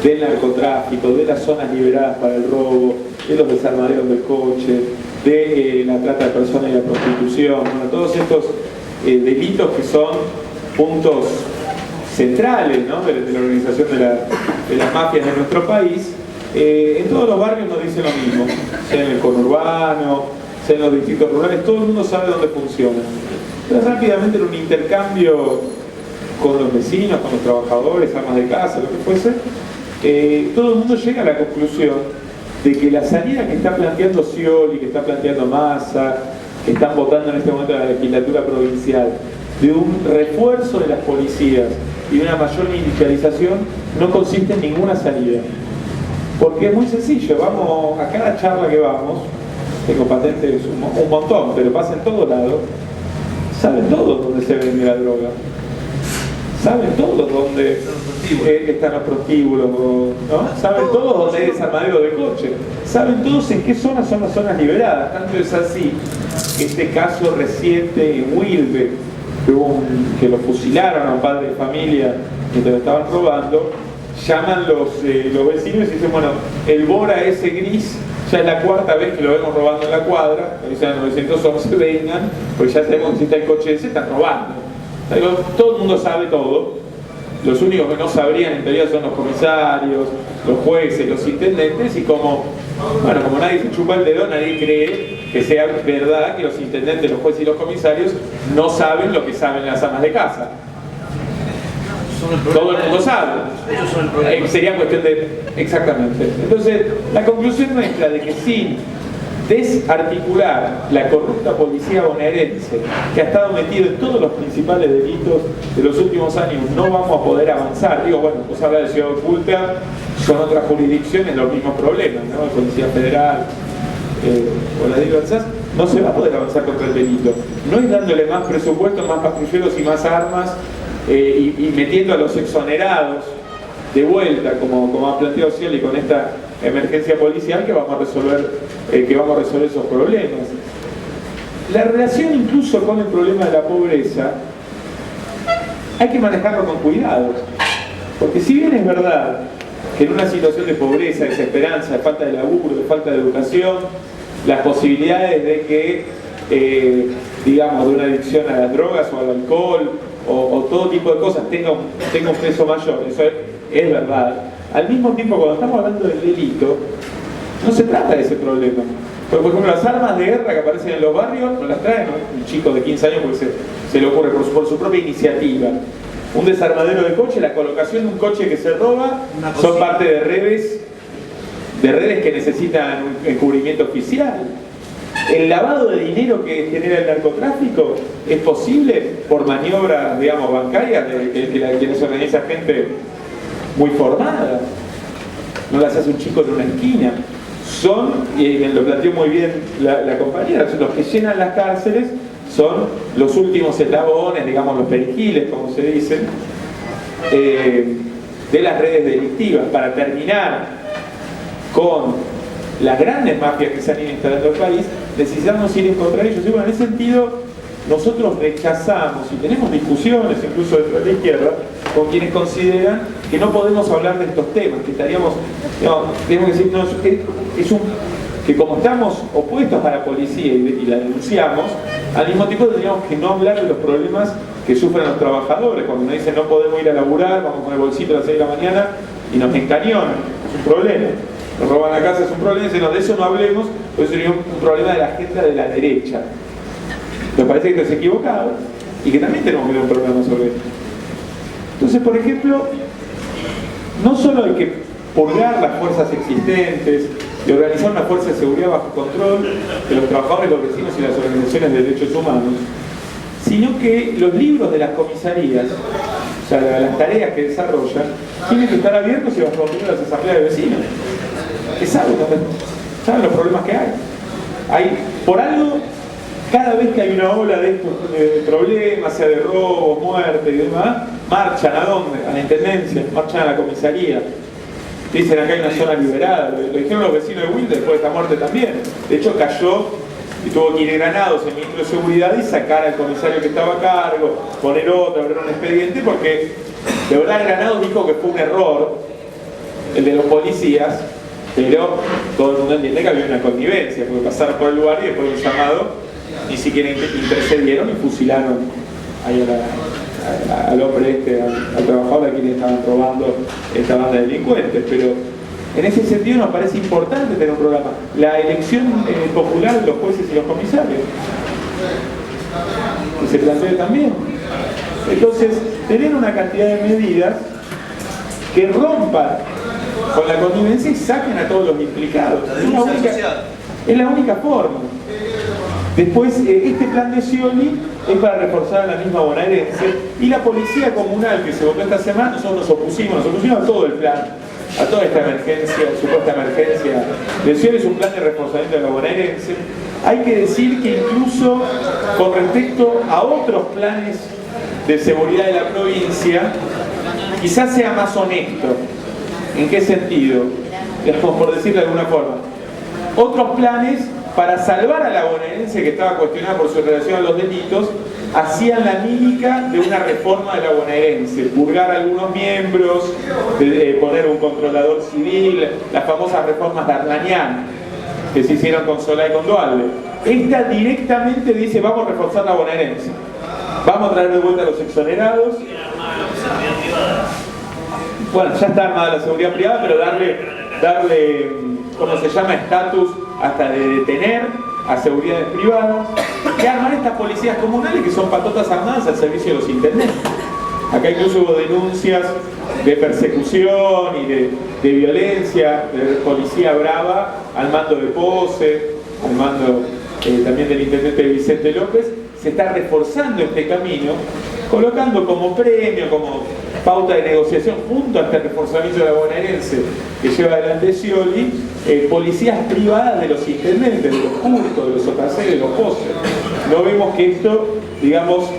del narcotráfico, de las zonas liberadas para el robo, de los desarmaderos del coche, de la trata de personas y la prostitución, bueno, todos estos delitos que son puntos centrales, ¿no?, de la organización de las mafias de nuestro país. En todos los barrios nos dicen lo mismo, sea en el conurbano, sea en los distritos rurales, todo el mundo sabe dónde funciona. Entonces rápidamente en un intercambio con los vecinos, con los trabajadores, amas de casa, lo que fuese, todo el mundo llega a la conclusión de que la salida que está planteando Scioli, que está planteando Massa, que están votando en este momento en la legislatura provincial, de un refuerzo de las policías y una mayor militarización, no consiste en ninguna salida. Porque es muy sencillo, vamos a cada charla que vamos, tengo patentes un montón, pero pasa en todos lados, saben todos dónde se vende la droga. Saben todos dónde están los prostíbulos, ¿no? Saben todos dónde hay desarmadero de coche. Saben todos en qué zonas son las zonas liberadas. Tanto es así que este caso reciente en Wilde, que lo fusilaron a un padre de familia mientras lo estaban robando, llaman los vecinos y dicen, bueno, el Bora ese gris, ya es la cuarta vez que lo vemos robando en la cuadra, dicen a 911 vengan, pues ya sabemos que si está el coche ese, están robando. Todo el mundo sabe todo, los únicos que no sabrían en teoría son los comisarios, los jueces, los intendentes, y como nadie se chupa el dedo, nadie cree que sea verdad que los intendentes, los jueces y los comisarios no saben lo que saben las amas de casa. Todo el mundo sabe. Ellos son el problema. Sería cuestión de... Exactamente. Entonces, la conclusión nuestra de que sin desarticular la corrupta policía bonaerense, que ha estado metido en todos los principales delitos de los últimos años, no vamos a poder avanzar. Digo, bueno, pues habla de Ciudad Oculta, son otras jurisdicciones los mismos problemas, ¿no? La Policía Federal o las diversas, no se va a poder avanzar contra el delito. No es dándole más presupuesto, más patrulleros y más armas, y metiendo a los exonerados de vuelta, como ha planteado Scioli con esta emergencia policial, que vamos a resolver esos problemas. La relación incluso con el problema de la pobreza hay que manejarlo con cuidado, porque si bien es verdad que en una situación de pobreza, desesperanza, de falta de laburo, de falta de educación, las posibilidades de que digamos, de una adicción a las drogas o al alcohol o todo tipo de cosas tenga un peso mayor, eso es verdad. Al mismo tiempo, cuando estamos hablando del delito, no se trata de ese problema. Porque, por ejemplo, las armas de guerra que aparecen en los barrios no las traen un chico de 15 años porque se le ocurre por su propia iniciativa. Un desarmadero de coche, la colocación de un coche que se roba, son parte de redes que necesitan un encubrimiento oficial. El lavado de dinero que genera el narcotráfico es posible por maniobras, digamos, bancarias de quienes organiza gente muy formada. No las hace un chico en una esquina. Son, y lo planteó muy bien la compañera, los que llenan las cárceles son los últimos eslabones, digamos los periquiles, como se dice, de las redes delictivas. Para terminar con las grandes mafias que se han ido instalando en el país, necesitamos ir en contra de ellos. Y bueno, en ese sentido, nosotros rechazamos y tenemos discusiones incluso dentro de la izquierda con quienes consideran que no podemos hablar de estos temas, que estaríamos, tenemos que decir, no, que como estamos opuestos a la policía y la denunciamos, al mismo tiempo tendríamos que no hablar de los problemas que sufren los trabajadores. Cuando uno dice no podemos ir a laburar, vamos con el bolsito a las 6 de la mañana, y nos encañonan, es un problema. Nos roban la casa, es un problema, si no, de eso no hablemos, pues sería un problema de la agenda de la derecha. Me parece que estás equivocado y que también tenemos que tener un programa sobre esto. Entonces, por ejemplo, no solo hay que purgar las fuerzas existentes y organizar una fuerza de seguridad bajo control de los trabajadores, los vecinos y las organizaciones de derechos humanos, sino que los libros de las comisarías, o sea, las tareas que desarrollan, tienen que estar abiertos y bajo control de las asambleas de vecinos, que saben los problemas que hay. Por algo, cada vez que hay una ola de estos problemas, sea de robos, muerte y demás, marchan ¿a dónde? A la intendencia, marchan a la comisaría. Dicen acá hay una zona liberada, lo dijeron los vecinos de Wilde después de esta muerte también. De hecho cayó y tuvo que ir Granados, el ministro de Seguridad, y sacar al comisario que estaba a cargo, poner otro, abrir un expediente, porque de verdad Granados dijo que fue un error el de los policías, pero todo el mundo entiende que había una connivencia, porque pasaron por el lugar y después de un llamado ni siquiera intercedieron y fusilaron ahí al hombre al trabajador a quienes estaban robando esta banda de delincuentes. Pero en ese sentido nos parece importante tener un programa. La elección popular de los jueces y los comisarios, que se plantee también. Entonces, tener una cantidad de medidas que rompan con la connivencia y saquen a todos los implicados. Es la única forma. Después, este plan de Scioli es para reforzar a la misma bonaerense, y la policía comunal que se votó esta semana, nosotros nos opusimos a todo el plan, a toda esta emergencia, supuesta emergencia de Scioli. Es un plan de reforzamiento de la bonaerense. Hay que decir que incluso con respecto a otros planes de seguridad de la provincia, quizás sea más honesto. ¿En qué sentido? Por decirlo de alguna forma. Otros planes para salvar a la bonaerense que estaba cuestionada por su relación a los delitos, hacían la mímica de una reforma de la bonaerense, purgar a algunos miembros, poner un controlador civil, las famosas reformas de Arlanián, que se hicieron con Solá y con Dualde. Esta directamente dice: vamos a reforzar la bonaerense, vamos a traer de vuelta a los exonerados. Bueno, ya está armada la seguridad privada, pero darle ¿cómo se llama? Estatus hasta de detener a seguridades privadas, que arman estas policías comunales que son patotas armadas al servicio de los intendentes. Acá incluso hubo denuncias de persecución y de violencia, de policía brava al mando de Pose, al mando también del intendente Vicente López. Se está reforzando este camino, colocando como premio, como pauta de negociación junto a este reforzamiento de la bonaerense que lleva adelante Scioli, policías privadas de los intendentes, de los Curtos, de los Otacé, de los Pose. No vemos que esto, digamos,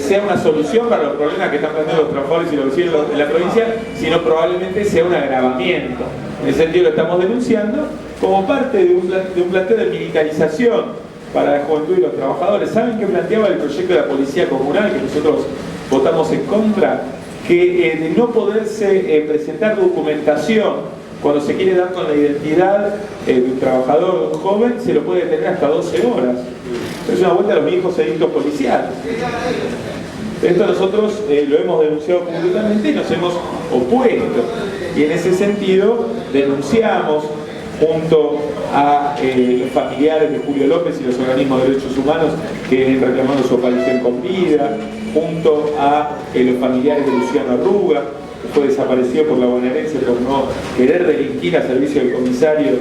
sea una solución para los problemas que están planteando los trabajadores y los vecinos de la provincia, sino probablemente sea un agravamiento. En ese sentido lo estamos denunciando como parte de un planteo de militarización para la juventud y los trabajadores. ¿Saben qué planteaba el proyecto de la policía comunal, que nosotros votamos en contra? Que de no poderse presentar documentación cuando se quiere dar con la identidad de un trabajador, de un joven, se lo puede detener hasta 12 horas. Es una vuelta a los viejos edictos policiales. Esto nosotros lo hemos denunciado públicamente y nos hemos opuesto. Y en ese sentido denunciamos, junto a los familiares de Julio López y los organismos de derechos humanos que vienen reclamando su aparición con vida, junto a los familiares de Luciano Arruga, que fue desaparecido por la bonaerense por no querer delinquir a servicio del comisario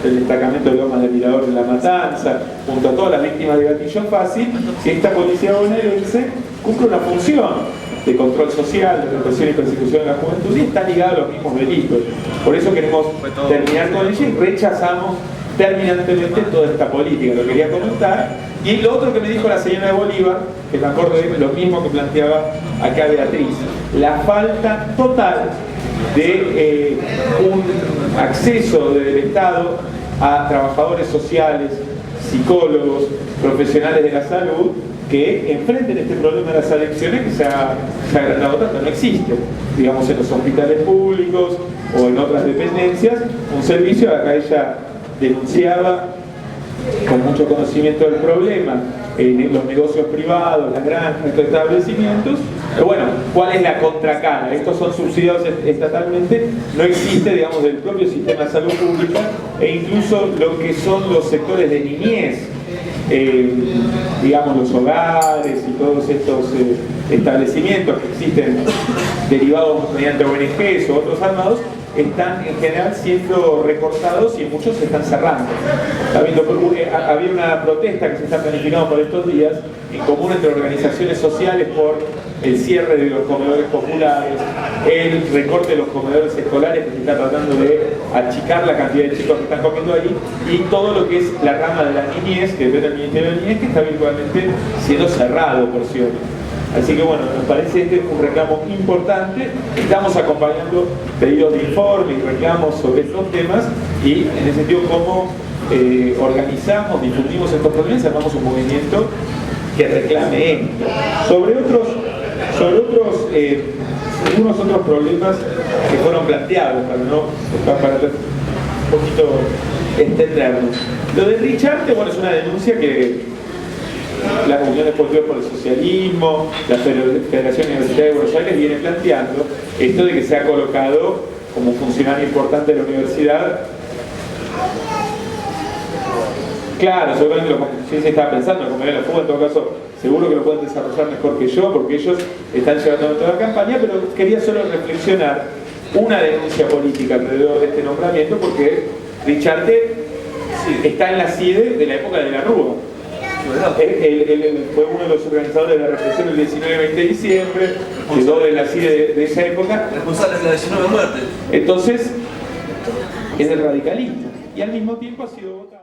del destacamento de Lomas de Mirador en La Matanza, junto a todas las víctimas de gatillo fácil. Si esta policía bonaerense cumple una función de control social, de represión y persecución de la juventud, y está ligada a los mismos delitos. Por eso queremos terminar con ella y rechazamos terminantemente toda esta política. Lo quería comentar. Y lo otro que me dijo la señora de Bolívar, que me acuerdo de lo mismo que planteaba acá Beatriz, la falta total de un acceso del Estado a trabajadores sociales, psicólogos, profesionales de la salud, que enfrenten este problema de las adicciones que se ha agrandado tanto. No existe, digamos, en los hospitales públicos o en otras dependencias, un servicio. Acá ella denunciaba con mucho conocimiento del problema en los negocios privados, las granjas, estos establecimientos, Pero bueno, ¿cuál es la contracara? Estos son subsidiados estatalmente, no existe, digamos, del propio sistema de salud pública, e incluso lo que son los sectores de niñez, digamos los hogares y todos estos establecimientos que existen derivados mediante ONGs o otros armados, están en general siendo recortados y muchos se están cerrando. Había una protesta que se está planificando por estos días en común entre organizaciones sociales por el cierre de los comedores populares, el recorte de los comedores escolares que se está tratando de achicar la cantidad de chicos que están comiendo ahí, y todo lo que es la rama de la niñez, que depende del Ministerio de la Niñez, que está virtualmente siendo cerrado porciones. Así que bueno, nos parece este un reclamo importante. Estamos acompañando pedidos de informe y reclamos sobre estos temas, y en ese sentido cómo organizamos, difundimos estos problemas, armamos un movimiento que reclame esto. Sobre algunos otros problemas que fueron planteados, para un poquito extendernos. Lo de Richarte, bueno, es una denuncia que las uniones políticas por el socialismo, la Federación Universitaria de Buenos Aires viene planteando esto de que se ha colocado como funcionario importante de la universidad. Claro, seguramente lo que se estaba pensando, como era la fuga, en todo caso, seguro que lo pueden desarrollar mejor que yo, porque ellos están llevando toda la campaña, pero quería solo reflexionar una denuncia política alrededor de este nombramiento, porque Richarte está en la CIDE de la época de la Rúa. Él fue uno de los organizadores de la represión el 19-20 de diciembre, quedó en la CIDE de esa época. Responsable de la 19 muertes. Entonces, es del radicalismo, y al mismo tiempo ha sido votado.